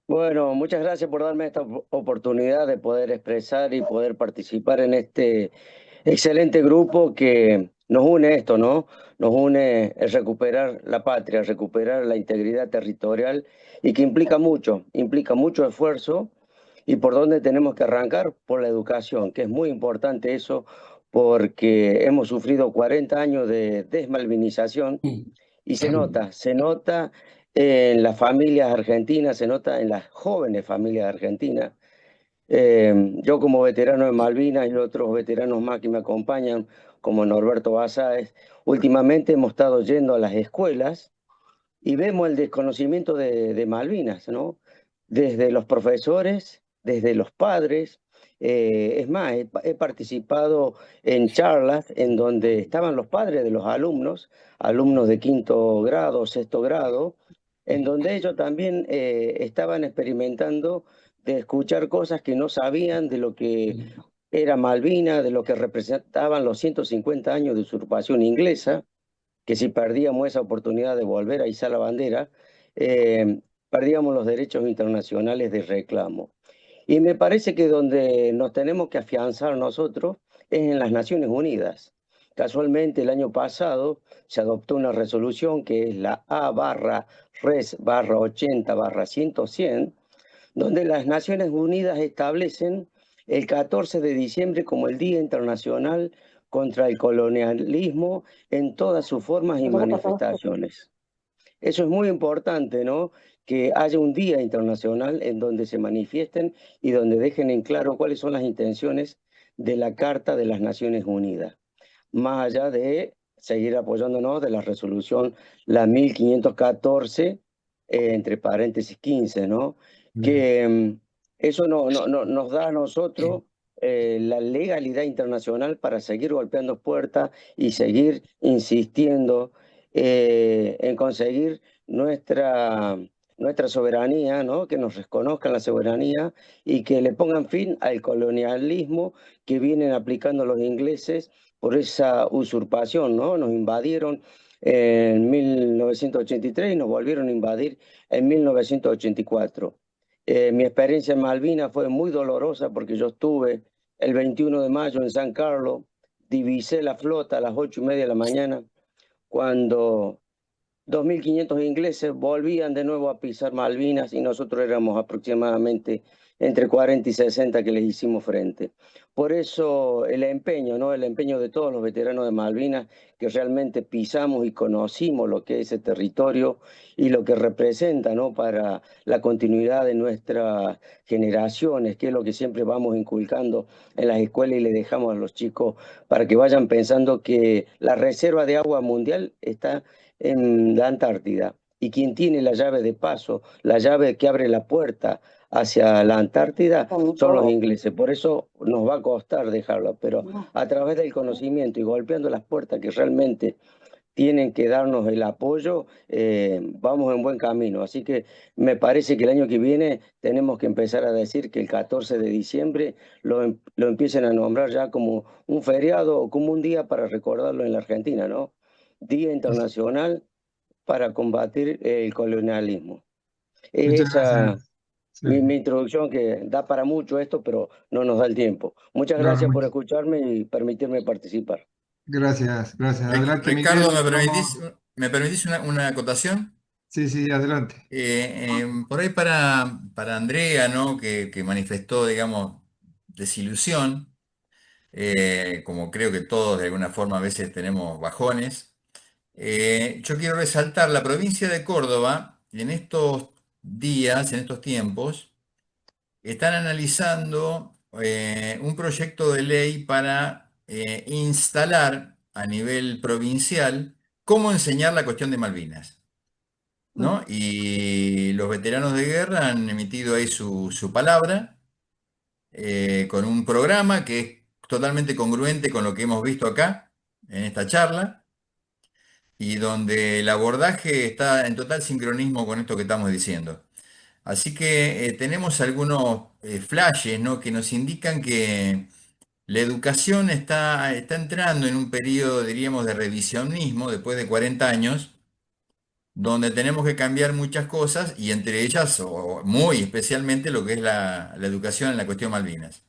Bueno, muchas gracias por darme esta oportunidad de poder expresar y poder participar en este excelente grupo que nos une esto, ¿no? Nos une el recuperar la patria, recuperar la integridad territorial y que implica mucho esfuerzo. ¿Y por dónde tenemos que arrancar? Por la educación, que es muy importante eso, porque hemos sufrido 40 años de desmalvinización y se nota en las familias argentinas, se nota en las jóvenes familias argentinas. Yo como veterano de Malvinas y otros veteranos más que me acompañan, como Norberto Basáez, últimamente hemos estado yendo a las escuelas y vemos el desconocimiento de Malvinas, ¿no? Desde los profesores, desde los padres. Es más, he participado en charlas en donde estaban los padres de los alumnos de quinto grado, sexto grado, en donde ellos también estaban experimentando de escuchar cosas que no sabían de lo que era Malvinas, de lo que representaban los 150 años de usurpación inglesa, que si perdíamos esa oportunidad de volver a izar la bandera, perdíamos los derechos internacionales de reclamo. Y me parece que donde nos tenemos que afianzar nosotros es en las Naciones Unidas. Casualmente el año pasado se adoptó una resolución que es la A/Res/80/100, donde las Naciones Unidas establecen el 14 de diciembre como el Día Internacional contra el Colonialismo en todas sus formas y manifestaciones. Eso es muy importante, ¿no? Que haya un día internacional en donde se manifiesten y donde dejen en claro cuáles son las intenciones de la Carta de las Naciones Unidas, más allá de seguir apoyándonos de la resolución, la 1514, entre paréntesis 15, ¿no? Que eso nos da a nosotros la legalidad internacional para seguir golpeando puertas y seguir insistiendo en conseguir nuestra soberanía, ¿no? Que nos reconozcan la soberanía y que le pongan fin al colonialismo que vienen aplicando los ingleses por esa usurpación, ¿no? Nos invadieron en 1983 y nos volvieron a invadir en 1984. Mi experiencia en Malvinas fue muy dolorosa porque yo estuve el 21 de mayo en San Carlos, divisé la flota a las 8:30 de la mañana, cuando 2.500 ingleses volvían de nuevo a pisar Malvinas y nosotros éramos aproximadamente entre 40 y 60 que les hicimos frente. Por eso el empeño, ¿no? El empeño de todos los veteranos de Malvinas que realmente pisamos y conocimos lo que es ese territorio y lo que representa, ¿no? Para la continuidad de nuestras generaciones, que es lo que siempre vamos inculcando en las escuelas y le dejamos a los chicos para que vayan pensando que la reserva de agua mundial está en la Antártida y quien tiene la llave de paso, la llave que abre la puerta hacia la Antártida son los ingleses. Por eso nos va a costar dejarlo, pero a través del conocimiento y golpeando las puertas que realmente tienen que darnos el apoyo, vamos en buen camino. Así que me parece que el año que viene tenemos que empezar a decir que el 14 de diciembre lo empiecen a nombrar ya como un feriado o como un día para recordarlo en la Argentina, ¿no? Día Internacional para combatir el colonialismo. Muchas Esa gracias. Sí. mi introducción, que da para mucho esto, pero no nos da el tiempo. Muchas No, gracias por escucharme y permitirme participar. gracias, gracias. Adelante, Ricardo, Miguel. ¿me permitís una acotación? Sí, sí, adelante. Por ahí para Andrea, ¿no? Que manifestó, digamos, desilusión, como creo que todos de alguna forma a veces tenemos bajones. Yo quiero resaltar la provincia de Córdoba, en estos días, en estos tiempos, están analizando un proyecto de ley para instalar a nivel provincial cómo enseñar la cuestión de Malvinas, ¿no? Y los veteranos de guerra han emitido ahí su palabra con un programa que es totalmente congruente con lo que hemos visto acá en esta charla y donde el abordaje está en total sincronismo con esto que estamos diciendo. Así que tenemos algunos flashes, ¿no? Que nos indican que la educación está entrando en un periodo, diríamos, de revisionismo después de 40 años, donde tenemos que cambiar muchas cosas y entre ellas, o muy especialmente, lo que es la educación en la cuestión Malvinas.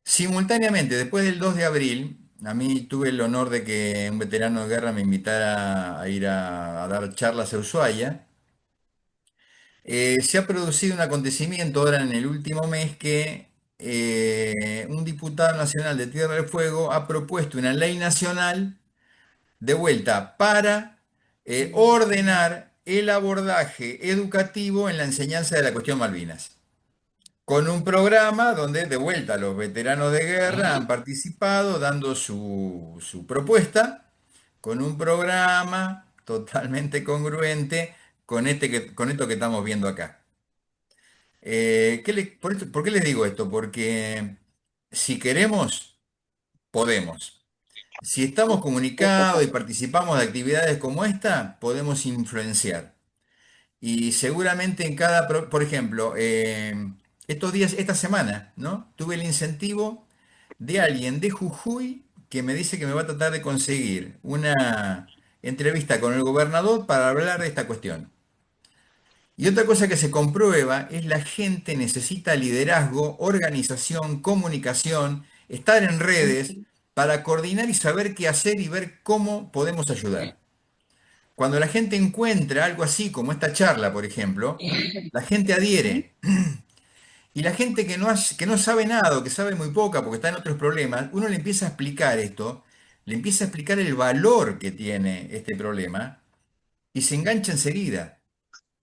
Simultáneamente, después del 2 de abril, a mí tuve el honor de que un veterano de guerra me invitara a ir a dar charlas a Ushuaia. Se ha producido un acontecimiento ahora en el último mes que un diputado nacional de Tierra del Fuego ha propuesto una ley nacional de vuelta para ordenar el abordaje educativo en la enseñanza de la cuestión Malvinas, con un programa donde de vuelta los veteranos de guerra han participado dando su propuesta, con un programa totalmente congruente con esto que estamos viendo acá. ¿Por qué les digo esto? Porque si queremos, podemos. Si estamos comunicados y participamos de actividades como esta, podemos influenciar. Y seguramente en por ejemplo, estos días, esta semana, ¿no? Tuve el incentivo de alguien de Jujuy que me dice que me va a tratar de conseguir una entrevista con el gobernador para hablar de esta cuestión. Y otra cosa que se comprueba es la gente necesita liderazgo, organización, comunicación, estar en redes para coordinar y saber qué hacer y ver cómo podemos ayudar. Cuando la gente encuentra algo así como esta charla, por ejemplo, la gente adhiere. Y la gente que no sabe nada o que sabe muy poca porque está en otros problemas, uno le empieza a explicar esto, le empieza a explicar el valor que tiene este problema y se engancha enseguida.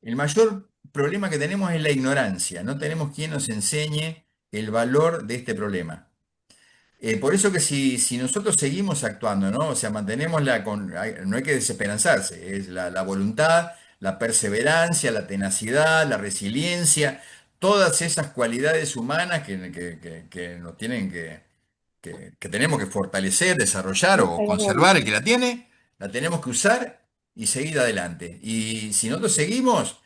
El mayor problema que tenemos es la ignorancia. No tenemos quien nos enseñe el valor de este problema. Por eso que si nosotros seguimos actuando, ¿no? O sea, mantenemos no hay que desesperanzarse, es la voluntad, la perseverancia, la tenacidad, la resiliencia, todas esas cualidades humanas que nos tienen que tenemos que fortalecer, desarrollar o conservar el que la tiene, la tenemos que usar y seguir adelante. Y si nosotros seguimos,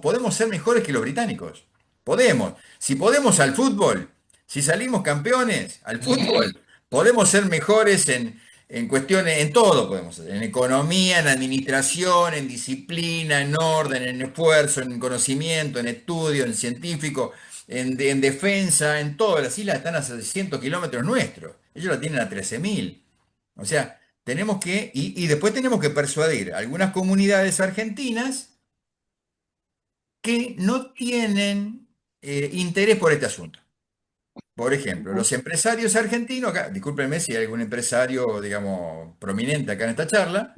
podemos ser mejores que los británicos. Podemos. Si podemos al fútbol, si salimos campeones al fútbol, podemos ser mejores en cuestiones, en todo podemos ser, en economía, en administración, en disciplina, en orden, en esfuerzo, en conocimiento, en estudio, en científico, en defensa, en todo. Las islas están a 600 kilómetros nuestros, ellos la tienen a 13.000. O sea, tenemos y después tenemos que persuadir a algunas comunidades argentinas que no tienen interés por este asunto. Por ejemplo, los empresarios argentinos, discúlpenme si hay algún empresario, digamos, prominente acá en esta charla,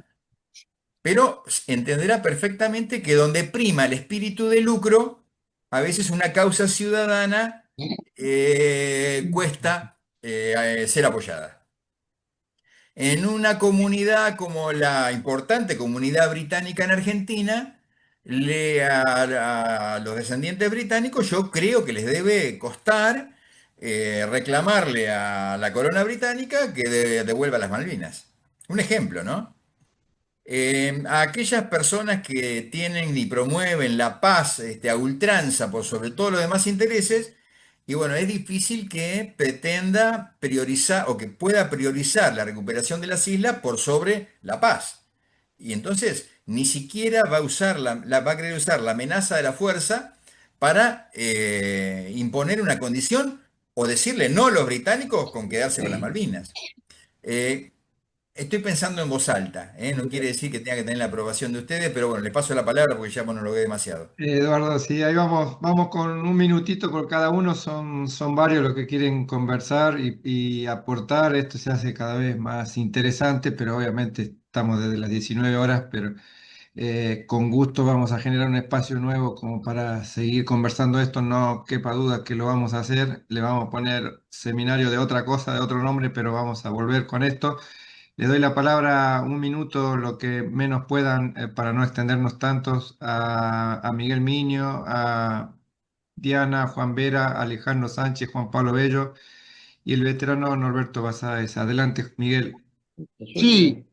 pero entenderá perfectamente que donde prima el espíritu de lucro, a veces una causa ciudadana cuesta ser apoyada. En una comunidad como la importante comunidad británica en Argentina, a los descendientes británicos yo creo que les debe costar reclamarle a la corona británica que devuelva las Malvinas. Un ejemplo, ¿no? A aquellas personas que tienen y promueven la paz a ultranza por sobre todos los demás intereses, y bueno, es difícil que pretenda priorizar o que pueda priorizar la recuperación de las islas por sobre la paz. Y entonces ni siquiera va a usar va a querer usar la amenaza de la fuerza para imponer una condición o decirle no a los británicos con quedarse con las Malvinas. Eh, Estoy pensando en voz alta, ¿eh? No quiere decir que tenga que tener la aprobación de ustedes, pero bueno, le paso la palabra porque ya monologué demasiado. Eduardo, sí, ahí vamos con un minutito por cada uno, son varios los que quieren conversar y aportar, esto se hace cada vez más interesante, pero obviamente estamos desde las 19 horas, pero con gusto vamos a generar un espacio nuevo como para seguir conversando esto, no quepa duda que lo vamos a hacer, le vamos a poner seminario de otra cosa, de otro nombre, pero vamos a volver con esto. Le doy la palabra un minuto, lo que menos puedan, para no extendernos tantos, a Miguel Miño, a Diana, Juan Vera, Alejandro Sánchez, Juan Pablo Bello y el veterano Norberto Basáez. Adelante, Miguel. Sí,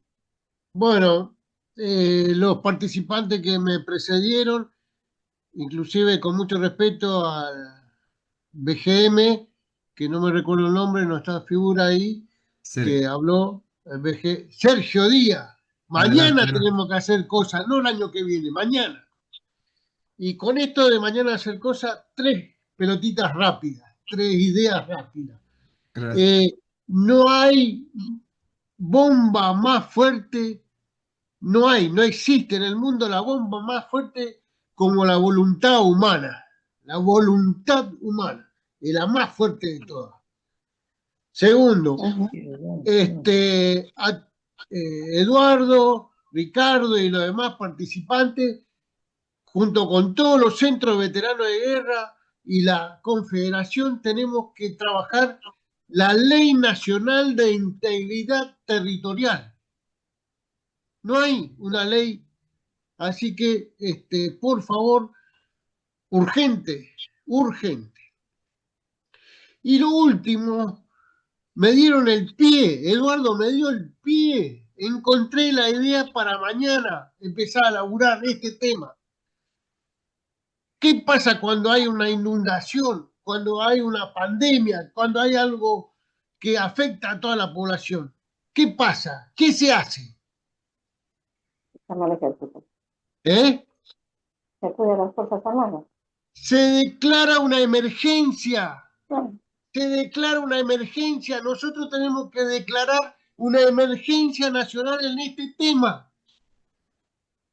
bueno, los participantes que me precedieron, inclusive con mucho respeto al BGM, que no me recuerdo el nombre, no está figura ahí, que habló, el Sergio Díaz. Mañana Adelante. tenemos que hacer cosas, no el año que viene, mañana. Y con esto de mañana hacer cosas, 3 pelotitas rápidas, 3 ideas rápidas. Gracias. No hay bomba más fuerte, no existe en el mundo la bomba más fuerte como la voluntad humana. La voluntad humana es la más fuerte de todas. Segundo, Eduardo, Ricardo y los demás participantes, junto con todos los centros veteranos de guerra y la Confederación, tenemos que trabajar la Ley Nacional de Integridad Territorial. No hay una ley, así que, por favor, urgente. Y lo último, me dieron el pie, Eduardo me dio el pie. Encontré la idea para mañana empezar a laburar este tema. ¿Qué pasa cuando hay una inundación, cuando hay una pandemia, cuando hay algo que afecta a toda la población? ¿Qué pasa? ¿Qué se hace? Llama al ejército. ¿Eh? Se acude a las Fuerzas Armadas. Se declara una emergencia. Se declara una emergencia. Nosotros tenemos que declarar una emergencia nacional en este tema.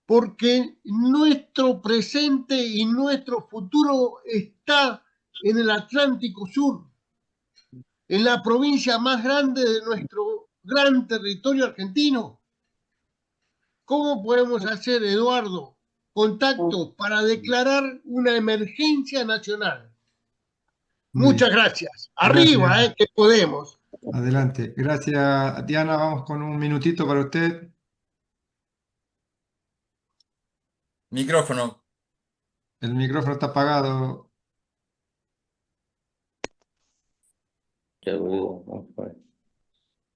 Porque nuestro presente y nuestro futuro está en el Atlántico Sur, en la provincia más grande de nuestro gran territorio argentino. ¿Cómo podemos hacer, Eduardo, contactos para declarar una emergencia nacional? Muchas gracias. Arriba, Gracias. que podemos. Adelante. Gracias, Diana. Vamos con un minutito para usted. Micrófono. El micrófono está apagado.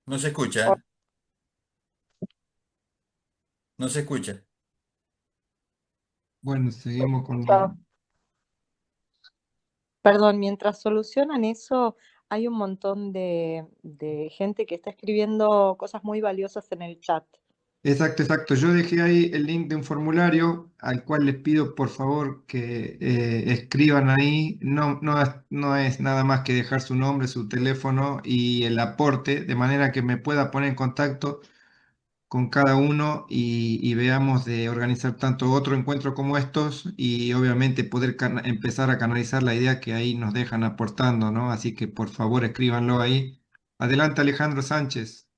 No se escucha, ¿eh? No se escucha. Bueno, seguimos con... Perdón, mientras solucionan eso, hay un montón de gente que está escribiendo cosas muy valiosas en el chat. Exacto, exacto. Yo dejé ahí el link de un formulario al cual les pido por favor que escriban ahí. No es nada más que dejar su nombre, su teléfono y el aporte, de manera que me pueda poner en contacto con cada uno y veamos de organizar tanto otro encuentro como estos y obviamente poder empezar a canalizar la idea que ahí nos dejan aportando, ¿no? Así que por favor escríbanlo ahí. Adelante, Alejandro Sánchez.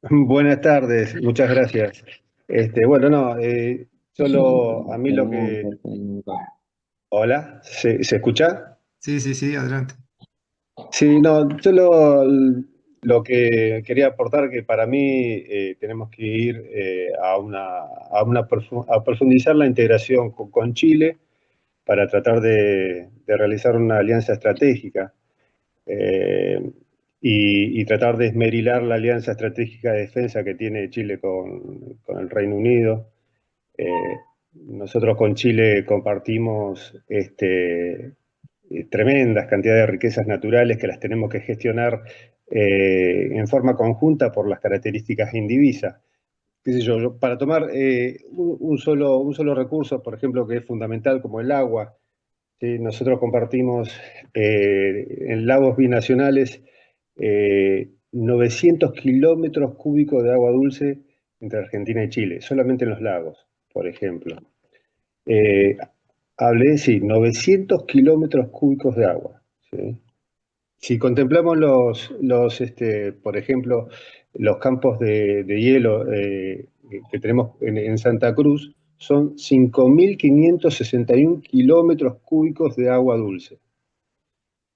Buenas tardes, muchas gracias. Bueno, no, solo a mí lo que... Hola, ¿se escucha? Sí, sí, sí, adelante. Sí, no, solo lo que quería aportar que para mí tenemos que ir a profundizar la integración con Chile para tratar de realizar una alianza estratégica. y tratar de esmerilar la alianza estratégica de defensa que tiene Chile con el Reino Unido. Nosotros con Chile compartimos tremendas cantidades de riquezas naturales que las tenemos que gestionar en forma conjunta por las características indivisas. Qué sé yo, para tomar un solo recurso, por ejemplo, que es fundamental como el agua, ¿sí? Nosotros compartimos en lagos binacionales 900 kilómetros cúbicos de agua dulce entre Argentina y Chile, solamente en los lagos, por ejemplo. Hablé, sí, 900 kilómetros cúbicos de agua, ¿sí? Si contemplamos por ejemplo, los campos de hielo que tenemos en Santa Cruz, son 5.561 kilómetros cúbicos de agua dulce,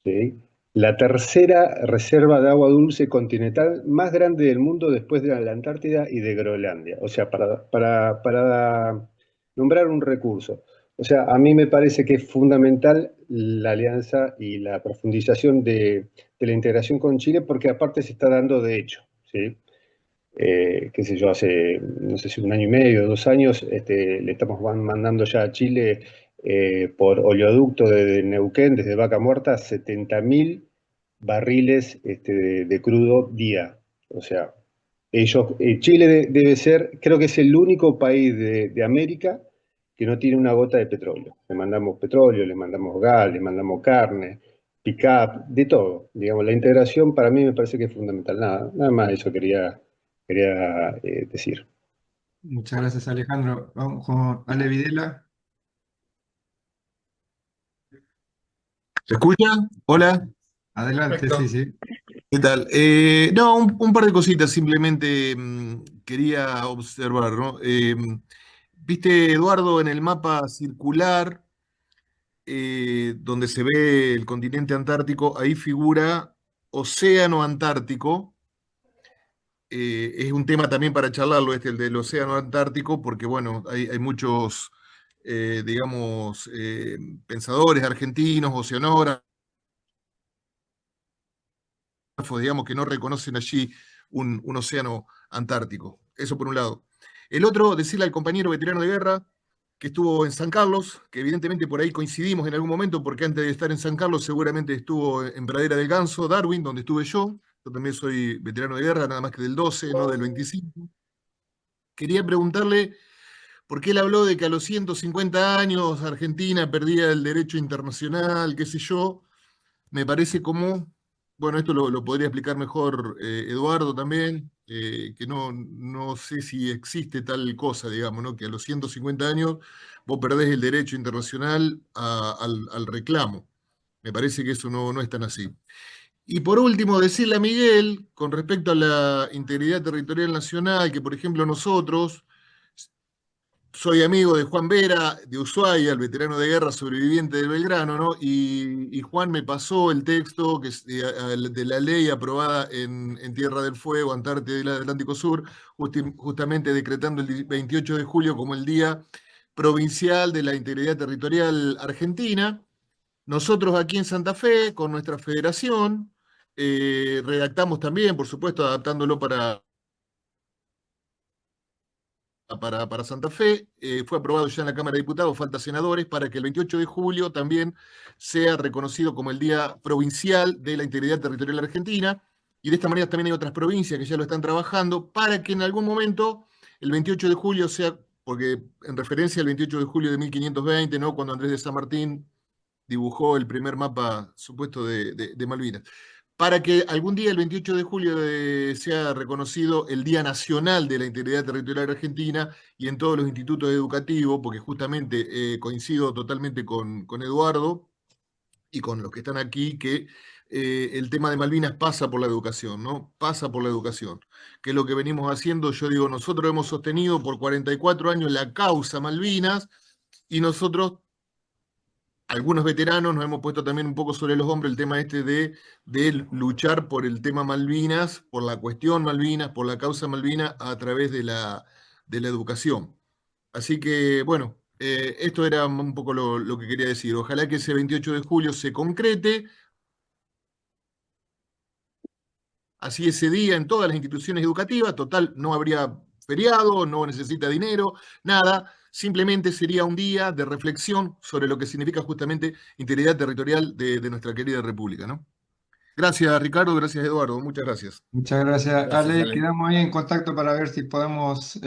¿sí? La tercera reserva de agua dulce continental más grande del mundo después de la Antártida y de Groenlandia. O sea, para nombrar un recurso. O sea, a mí me parece que es fundamental la alianza y la profundización de la integración con Chile, porque aparte se está dando de hecho, ¿sí? Qué sé yo, hace, no sé si un año y medio, 2 años, le estamos mandando ya a Chile por oleoducto de Neuquén, desde Vaca Muerta, 70.000 barriles de crudo día. O sea, Chile debe ser, creo que es el único país de América que no tiene una gota de petróleo. Le mandamos petróleo, le mandamos gas, le mandamos carne, pick-up, de todo. Digamos, la integración para mí me parece que es fundamental. Nada más eso quería decir. Muchas gracias, Alejandro. Vamos con Ale Videla. ¿Se escucha? Hola. Adelante, sí, sí. ¿Qué tal? No, un par de cositas simplemente quería observar, ¿no? Viste, Eduardo, en el mapa circular donde se ve el continente antártico, ahí figura Océano Antártico. Es un tema también para charlarlo, el del Océano Antártico, porque bueno, hay muchos, digamos, pensadores argentinos, oceanógrafos, digamos, que no reconocen allí un océano antártico. Eso por un lado. El otro, decirle al compañero veterano de guerra que estuvo en San Carlos, que evidentemente por ahí coincidimos en algún momento, porque antes de estar en San Carlos seguramente estuvo en Pradera del Ganso, Darwin, donde estuve yo. Yo también soy veterano de guerra, nada más que del 12, no del 25. Quería preguntarle por qué él habló de que a los 150 años Argentina perdía el derecho internacional, qué sé yo. Me parece como, bueno, esto lo podría explicar mejor Eduardo también, que no sé si existe tal cosa, digamos, ¿no? Que a los 150 años vos perdés el derecho internacional al reclamo. Me parece que eso no es tan así. Y por último, decirle a Miguel, con respecto a la integridad territorial nacional, que por ejemplo nosotros, soy amigo de Juan Vera, de Ushuaia, el veterano de guerra sobreviviente de Belgrano, ¿no? Y Juan me pasó el texto de la ley aprobada en Tierra del Fuego, Antártida y el Atlántico Sur, justamente decretando el 28 de julio como el Día Provincial de la Integridad Territorial Argentina. Nosotros aquí en Santa Fe, con nuestra federación, redactamos también, por supuesto, adaptándolo para Santa Fe, fue aprobado ya en la Cámara de Diputados, falta senadores, para que el 28 de julio también sea reconocido como el Día Provincial de la Integridad Territorial Argentina, y de esta manera también hay otras provincias que ya lo están trabajando, para que en algún momento el 28 de julio sea, porque en referencia al 28 de julio de 1520, ¿no? Cuando Andrés de San Martín dibujó el primer mapa supuesto de Malvinas, para que algún día, el 28 de julio, sea reconocido el Día Nacional de la Integridad Territorial Argentina y en todos los institutos educativos, porque justamente coincido totalmente con Eduardo y con los que están aquí, que el tema de Malvinas pasa por la educación, ¿no? Pasa por la educación, que es lo que venimos haciendo. Yo digo, nosotros hemos sostenido por 44 años la causa Malvinas y nosotros, algunos veteranos, nos hemos puesto también un poco sobre los hombros el tema de luchar por el tema Malvinas, por la cuestión Malvinas, por la causa Malvinas a través de la educación. Así que, bueno, esto era un poco lo que quería decir. Ojalá que ese 28 de julio se concrete. así ese día en todas las instituciones educativas, total, no habría feriado, no necesita dinero, nada, simplemente sería un día de reflexión sobre lo que significa justamente integridad territorial de nuestra querida República, ¿no? Gracias, Ricardo, gracias, Eduardo, muchas gracias. Muchas gracias, Gracias, Ale. Ale. Quedamos ahí en contacto para ver si podemos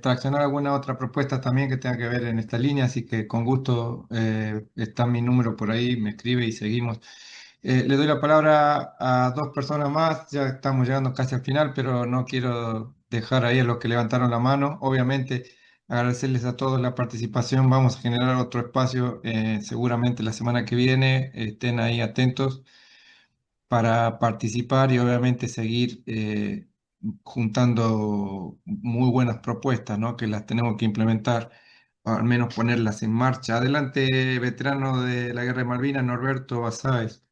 traccionar alguna otra propuesta también que tenga que ver en esta línea, así que con gusto está mi número por ahí, me escribe y seguimos. Le doy la palabra a dos personas más, ya estamos llegando casi al final, pero no quiero dejar ahí a los que levantaron la mano. Obviamente, agradecerles a todos la participación. Vamos a generar otro espacio seguramente la semana que viene. Estén ahí atentos para participar y obviamente seguir juntando muy buenas propuestas, ¿no? Que las tenemos que implementar, o al menos ponerlas en marcha. Adelante, veterano de la Guerra de Malvinas, Norberto Basáez.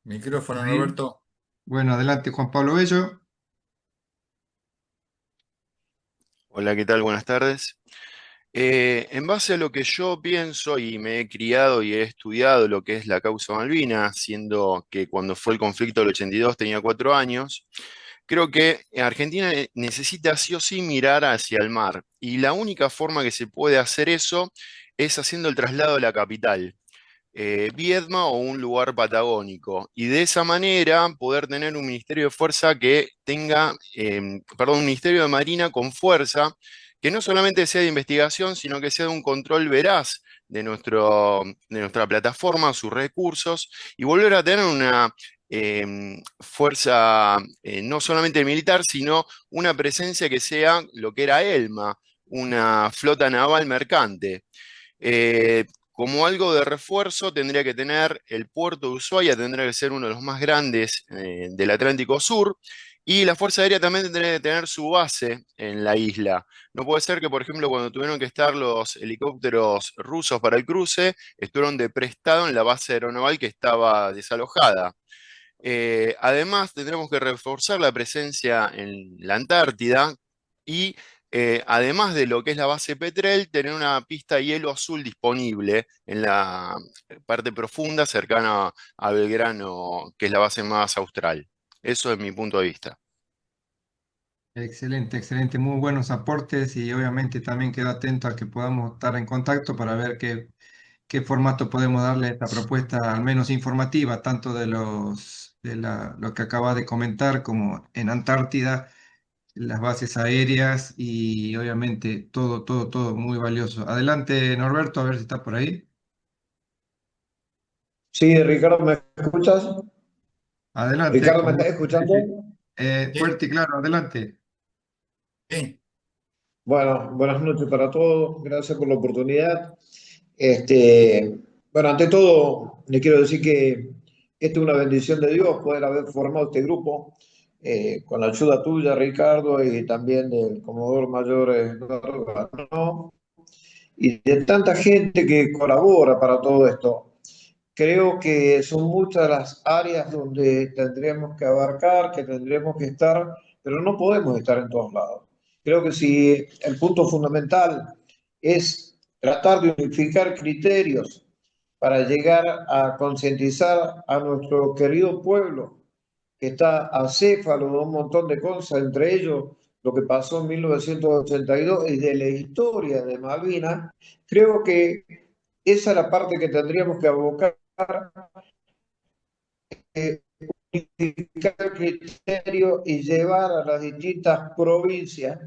Micrófono, Ahí. Norberto. Bueno, adelante, Juan Pablo Bello. Hola, ¿qué tal? Buenas tardes. En base a lo que yo pienso y me he criado y he estudiado lo que es la causa Malvinas, siendo que cuando fue el conflicto del 82 tenía 4 años, creo que Argentina necesita sí o sí mirar hacia el mar. Y la única forma que se puede hacer eso es haciendo el traslado a la capital. Viedma o un lugar patagónico, y de esa manera poder tener un Ministerio de Fuerza que tenga, un Ministerio de Marina con fuerza, que no solamente sea de investigación, sino que sea de un control veraz de nuestra plataforma, sus recursos, y volver a tener una fuerza no solamente militar, sino una presencia que sea lo que era ELMA, una flota naval mercante. Como algo de refuerzo tendría que tener el puerto de Ushuaia, tendría que ser uno de los más grandes del Atlántico Sur, y la Fuerza Aérea también tendría que tener su base en la isla. No puede ser que, por ejemplo, cuando tuvieron que estar los helicópteros rusos para el cruce, estuvieron de prestado en la base aeronaval que estaba desalojada. Además, tendremos que reforzar la presencia en la Antártida y, además de lo que es la base Petrel, tener una pista de hielo azul disponible en la parte profunda cercana a Belgrano, que es la base más austral. Eso es mi punto de vista. Excelente, excelente, muy buenos aportes y obviamente también quedo atento a que podamos estar en contacto para ver qué formato podemos darle a esta propuesta, al menos informativa, tanto de lo que acaba de comentar como en Antártida, las bases aéreas y obviamente todo muy valioso. Adelante, Norberto, a ver si está por ahí. Sí, Ricardo, ¿me escuchas? Adelante, Ricardo, ¿me con estás gusto. escuchando? Fuerte y claro, adelante. Bueno, buenas noches para todos. Gracias por la oportunidad. Bueno, ante todo, le quiero decir que esta es una bendición de Dios poder haber formado este grupo con la ayuda tuya, Ricardo, y también del Comodoro Mayor Eduardo Ganó, y de tanta gente que colabora para todo esto. Creo que son muchas las áreas donde tendremos que abarcar, que tendremos que estar, pero no podemos estar en todos lados. Creo que si el punto fundamental es tratar de unificar criterios para llegar a concientizar a nuestro querido pueblo, que está acéfalo de un montón de cosas, entre ellos lo que pasó en 1982 y de la historia de Malvinas, creo que esa es la parte que tendríamos que abocar, unificar criterios y llevar a las distintas provincias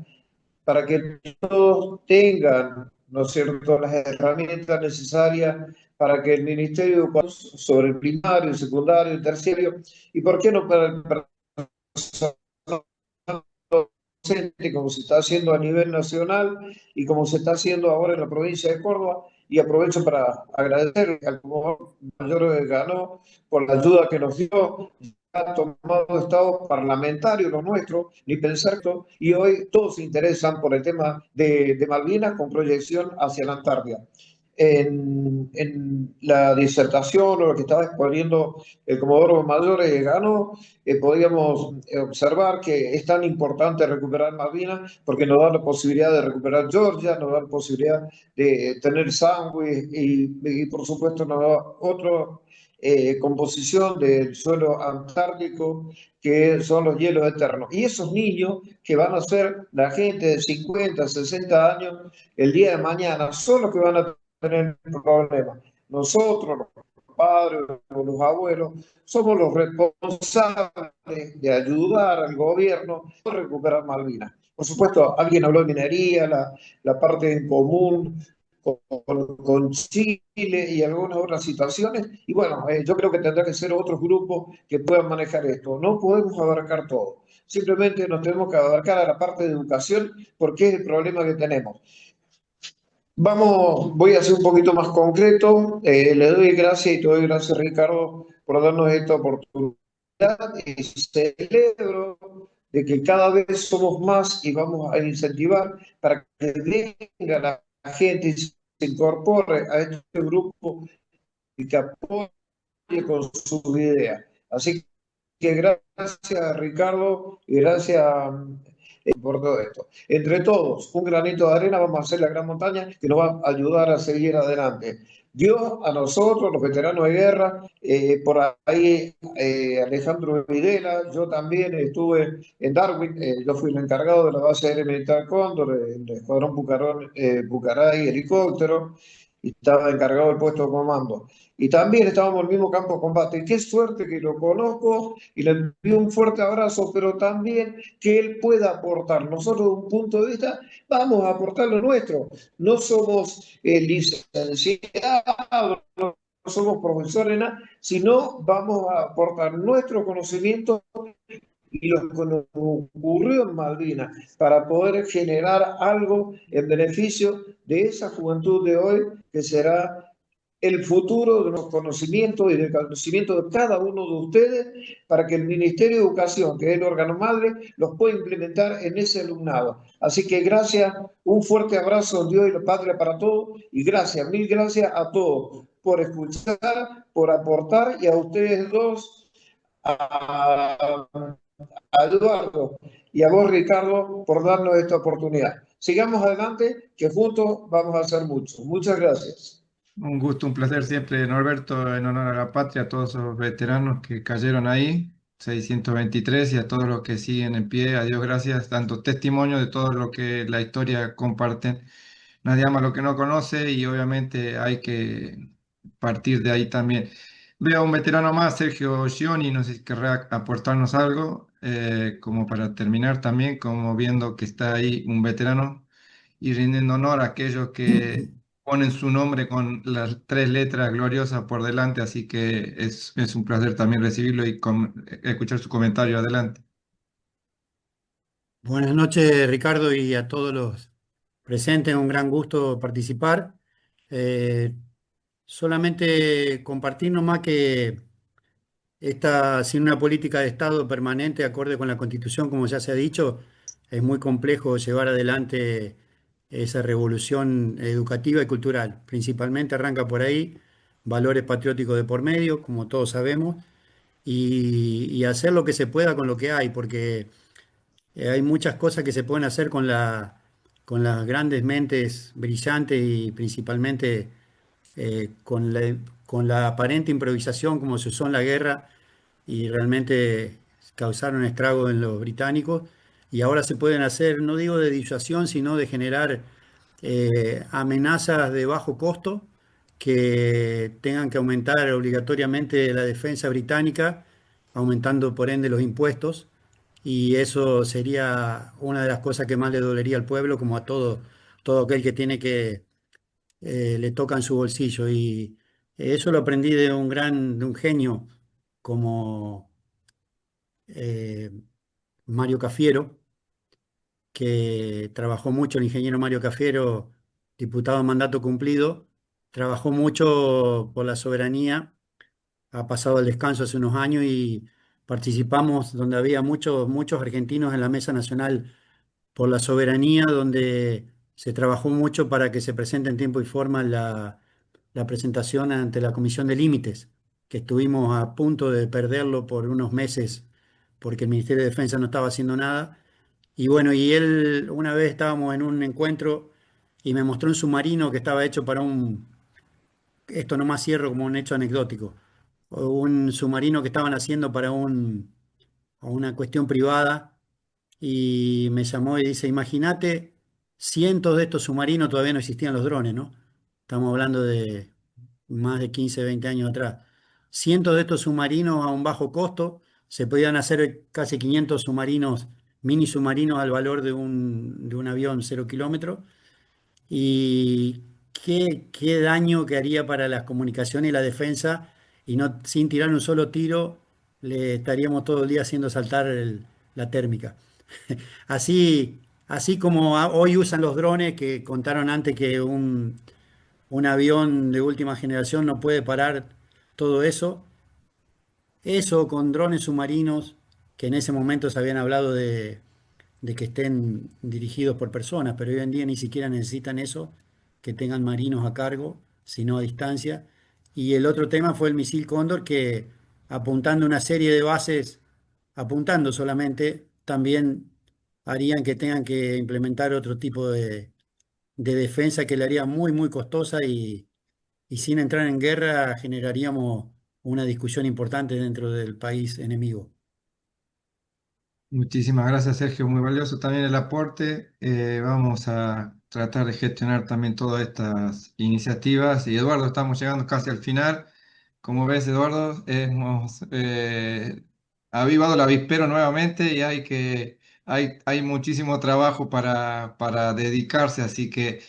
para que todos tengan, ¿no es cierto?, las herramientas necesarias para que el Ministerio de Educación sobre el primario, el secundario, el terciario, y por qué no para el personal docente, como se está haciendo a nivel nacional y como se está haciendo ahora en la provincia de Córdoba. Y aprovecho para agradecer al Comodoro Mayor Ganó por la ayuda que nos dio. Ha tomado estado parlamentario lo nuestro, ni pensar esto, y hoy todos se interesan por el tema de Malvinas con proyección hacia la Antártida. en la disertación o lo que estaba exponiendo el Comodoro Mayor Gano, podíamos observar que es tan importante recuperar Malvinas porque nos da la posibilidad de recuperar Georgia, nos da la posibilidad de tener Sandwich y por supuesto nos da otra composición del suelo antártico que son los hielos eternos. Y esos niños que van a ser la gente de 50, 60 años el día de mañana son los que van a tener problemas. Nosotros, los padres o los abuelos, somos los responsables de ayudar al gobierno a recuperar Malvinas. Por supuesto, alguien habló de minería, la parte en común con Chile y algunas otras situaciones. Y bueno, yo creo que tendrá que ser otros grupos que puedan manejar esto. No podemos abarcar todo. Simplemente nos tenemos que abarcar a la parte de educación porque es el problema que tenemos. Voy a ser un poquito más concreto. Le doy gracias y te doy gracias, Ricardo, por darnos esta oportunidad. Y celebro de que cada vez somos más y vamos a incentivar para que venga la gente y se incorpore a este grupo y que apoye con sus ideas. Así que gracias, Ricardo, y gracias por todo esto. Entre todos, un granito de arena, vamos a hacer la gran montaña que nos va a ayudar a seguir adelante. Dios a nosotros, los veteranos de guerra, por ahí Alejandro Videla, yo también estuve en Darwin, yo fui el encargado de la base aérea militar Cóndor, el escuadrón Pucaray, helicóptero, y estaba encargado del puesto de comando. Y también estábamos en el mismo campo de combate. Y qué suerte que lo conozco y le envío un fuerte abrazo, pero también que él pueda aportar. Nosotros, de un punto de vista, vamos a aportar lo nuestro. No somos licenciados, no somos profesores, nada, sino vamos a aportar nuestro conocimiento y lo que nos ocurrió en Malvinas para poder generar algo en beneficio de esa juventud de hoy que será el futuro de los conocimientos y del conocimiento de cada uno de ustedes para que el Ministerio de Educación, que es el órgano madre, los pueda implementar en ese alumnado. Así que gracias, un fuerte abrazo, Dios y la patria para todos, y gracias, mil gracias a todos por escuchar, por aportar, y a ustedes dos, a Eduardo y a vos, Ricardo, por darnos esta oportunidad. Sigamos adelante, que juntos vamos a hacer mucho. Muchas gracias. Un gusto, un placer siempre, Norberto, en honor a la patria, a todos esos veteranos que cayeron ahí, 623, y a todos los que siguen en pie. A Dios gracias, dando testimonio de todo lo que la historia comparten. Nadie ama lo que no conoce y obviamente hay que partir de ahí también. Veo a un veterano más, Sergio Gioni, no sé si querrá aportarnos algo, como para terminar también, como viendo que está ahí un veterano y rindiendo honor a aquellos que ponen su nombre con las 3 letras gloriosas por delante, así que es un placer también recibirlo y escuchar su comentario. Adelante. Buenas noches, Ricardo, y a todos los presentes. Un gran gusto participar. Solamente compartir nomás que sin una política de Estado permanente acorde con la Constitución, como ya se ha dicho, es muy complejo llevar adelante esa revolución educativa y cultural. Principalmente arranca por ahí, valores patrióticos de por medio, como todos sabemos, y hacer lo que se pueda con lo que hay, porque hay muchas cosas que se pueden hacer con las grandes mentes brillantes y principalmente con la aparente improvisación como se usó en la guerra y realmente causaron estragos en los británicos. Y ahora se pueden hacer, no digo de disuasión, sino de generar amenazas de bajo costo que tengan que aumentar obligatoriamente la defensa británica, aumentando por ende los impuestos. Y eso sería una de las cosas que más le dolería al pueblo, como a todo aquel que tiene que le toca en su bolsillo. Y eso lo aprendí de un genio como eh, Mario Cafiero, que trabajó mucho, el ingeniero Mario Cafiero, diputado en mandato cumplido, trabajó mucho por la soberanía, ha pasado el descanso hace unos años y participamos donde había muchos argentinos en la Mesa Nacional por la Soberanía, donde se trabajó mucho para que se presente en tiempo y forma la presentación ante la Comisión de Límites, que estuvimos a punto de perderlo por unos meses porque el Ministerio de Defensa no estaba haciendo nada. Y bueno, y él, una vez estábamos en un encuentro y me mostró un submarino que estaba hecho para esto nomás cierro como un hecho anecdótico, un submarino que estaban haciendo para una cuestión privada y me llamó y dice, imagínate, cientos de estos submarinos, todavía no existían los drones, ¿no? Estamos hablando de más de 15, 20 años atrás. Cientos de estos submarinos a un bajo costo, se podían hacer casi 500 submarinos, mini submarinos al valor de un avión 0 kilómetros. Y qué daño que haría para las comunicaciones y la defensa, y no sin tirar un solo tiro, le estaríamos todo el día haciendo saltar la térmica. Así como hoy usan los drones, que contaron antes que un avión de última generación no puede parar todo eso con drones submarinos, que en ese momento se habían hablado de que estén dirigidos por personas, pero hoy en día ni siquiera necesitan eso, que tengan marinos a cargo, sino a distancia. Y el otro tema fue el misil Cóndor, que apuntando una serie de bases, apuntando solamente, también harían que tengan que implementar otro tipo de defensa que le haría muy, muy costosa y sin entrar en guerra generaríamos una discusión importante dentro del país enemigo. Muchísimas gracias, Sergio. Muy valioso también el aporte. Vamos a tratar de gestionar también todas estas iniciativas. Y Eduardo, estamos llegando casi al final. Como ves, Eduardo, hemos avivado el avispero nuevamente y hay muchísimo trabajo para dedicarse. Así que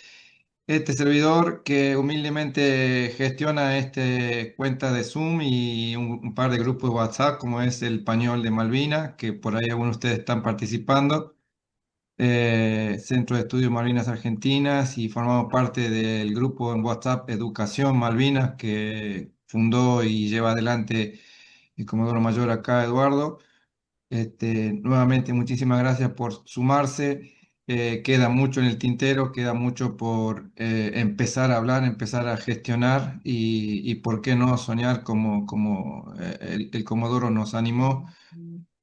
este servidor que humildemente gestiona este cuenta de Zoom y un par de grupos de WhatsApp, como es el Pañol de Malvinas, que por ahí algunos de ustedes están participando, Centro de Estudios Malvinas Argentinas, y formamos parte del grupo en WhatsApp Educación Malvinas, que fundó y lleva adelante el Comodoro Mayor acá, Eduardo. Nuevamente, muchísimas gracias por sumarse. Queda mucho en el tintero, queda mucho por empezar a hablar, empezar a gestionar y por qué no soñar como el Comodoro nos animó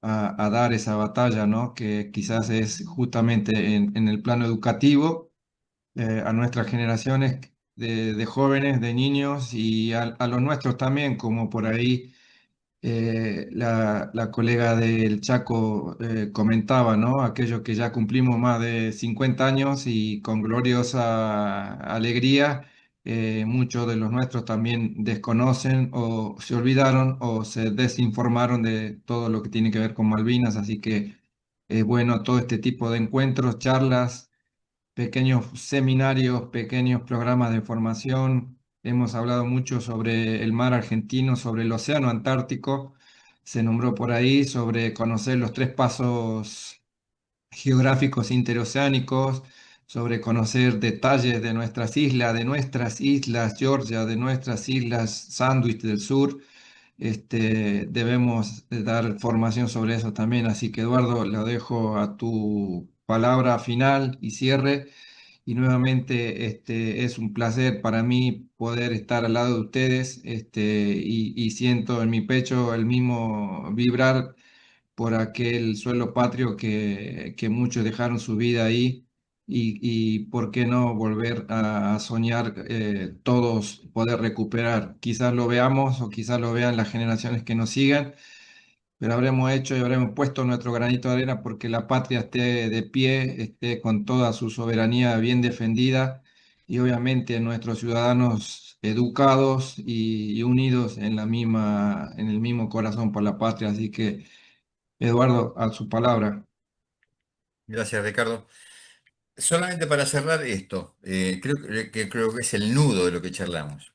a dar esa batalla, ¿no? Que quizás es justamente en el plano educativo, a nuestras generaciones de jóvenes, de niños y a los nuestros también, como por ahí la colega del Chaco comentaba, ¿no? Aquellos que ya cumplimos más de 50 años y con gloriosa alegría, muchos de los nuestros también desconocen o se olvidaron o se desinformaron de todo lo que tiene que ver con Malvinas, así que es bueno todo este tipo de encuentros, charlas, pequeños seminarios, pequeños programas de formación. Hemos hablado mucho sobre el mar argentino, sobre el océano Antártico, se nombró por ahí, sobre conocer los 3 pasos geográficos interoceánicos, sobre conocer detalles de nuestras islas Georgia, de nuestras islas Sandwich del Sur. Debemos dar formación sobre eso también. Así que Eduardo, lo dejo a tu palabra final y cierre. Y nuevamente es un placer para mí poder estar al lado de ustedes, y siento en mi pecho el mismo vibrar por aquel suelo patrio que muchos dejaron su vida ahí y por qué no volver a soñar, todos poder recuperar. Quizás lo veamos o quizás lo vean las generaciones que nos sigan, pero habremos hecho y habremos puesto nuestro granito de arena porque la patria esté de pie, esté con toda su soberanía bien defendida y obviamente nuestros ciudadanos educados y unidos en el mismo corazón por la patria. Así que, Eduardo, a su palabra. Gracias, Ricardo. Solamente para cerrar esto, creo que es el nudo de lo que charlamos.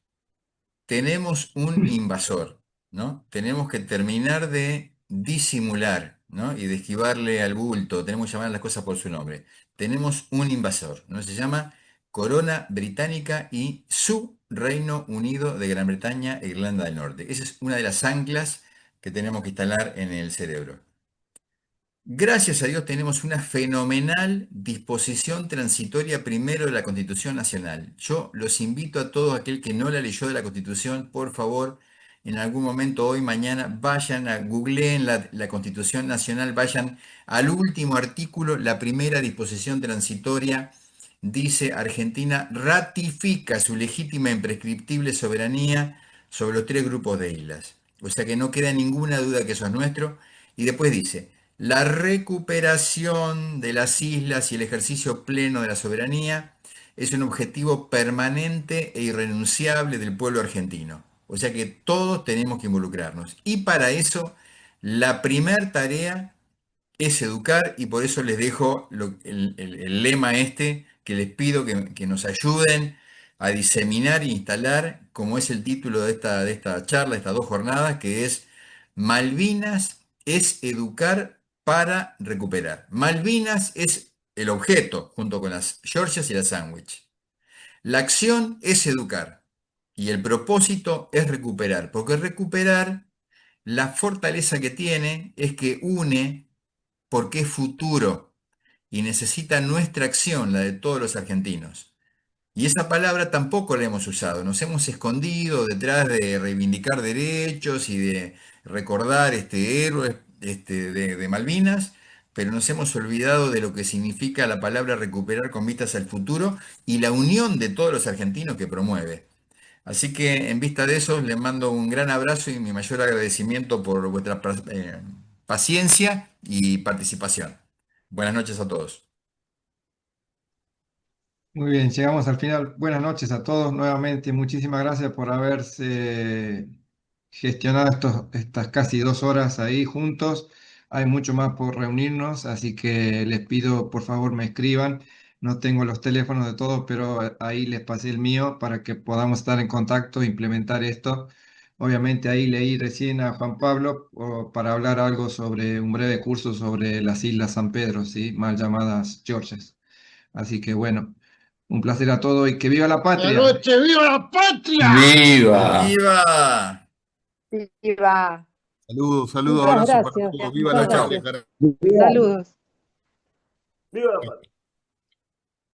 Tenemos un invasor, ¿no? Tenemos que terminar de disimular, ¿no? Y de esquivarle al bulto, tenemos que llamar las cosas por su nombre. Tenemos un invasor, ¿no? Se llama Corona Británica y su Reino Unido de Gran Bretaña e Irlanda del Norte. Esa es una de las anclas que tenemos que instalar en el cerebro. Gracias a Dios tenemos una fenomenal disposición transitoria primero de la Constitución Nacional. Yo los invito a todos, aquel que no la leyó de la Constitución, por favor, en algún momento, hoy, mañana, vayan a googleen la Constitución Nacional, vayan al último artículo, la primera disposición transitoria. Dice: Argentina ratifica su legítima e imprescriptible soberanía sobre los 3 grupos de islas. O sea que no queda ninguna duda que eso es nuestro. Y después dice: la recuperación de las islas y el ejercicio pleno de la soberanía es un objetivo permanente e irrenunciable del pueblo argentino. O sea que todos tenemos que involucrarnos. Y para eso, la primer tarea es educar, y por eso les dejo el lema este, que les pido que nos ayuden a diseminar e instalar, como es el título de esta charla, estas 2 jornadas, que es: Malvinas es educar para recuperar. Malvinas es el objeto, junto con las Georgias y las Sandwich. La acción es educar y el propósito es recuperar, porque recuperar, la fortaleza que tiene es que une, porque es futuro y necesita nuestra acción, la de todos los argentinos. Y esa palabra tampoco la hemos usado, nos hemos escondido detrás de reivindicar derechos y de recordar héroes de Malvinas, pero nos hemos olvidado de lo que significa la palabra recuperar con vistas al futuro y la unión de todos los argentinos que promueve. Así que en vista de eso, les mando un gran abrazo y mi mayor agradecimiento por vuestra paciencia y participación. Buenas noches a todos. Muy bien, llegamos al final. Buenas noches a todos nuevamente. Muchísimas gracias por haberse gestionado estas casi 2 horas ahí juntos. Hay mucho más por reunirnos, así que les pido por favor me escriban. No tengo los teléfonos de todos, pero ahí les pasé el mío para que podamos estar en contacto e implementar esto. Obviamente ahí leí recién a Juan Pablo para hablar algo sobre un breve curso sobre las Islas San Pedro, ¿sí? Mal llamadas Georgias. Así que bueno. Un placer a todos y que viva la patria. ¡La noche, viva la patria! ¡Viva! ¡Viva! Viva. Saludos, Muchas abrazos para gracias. todos. Viva Muchas la patria, gracias. carajo. Saludos. ¡Viva la patria!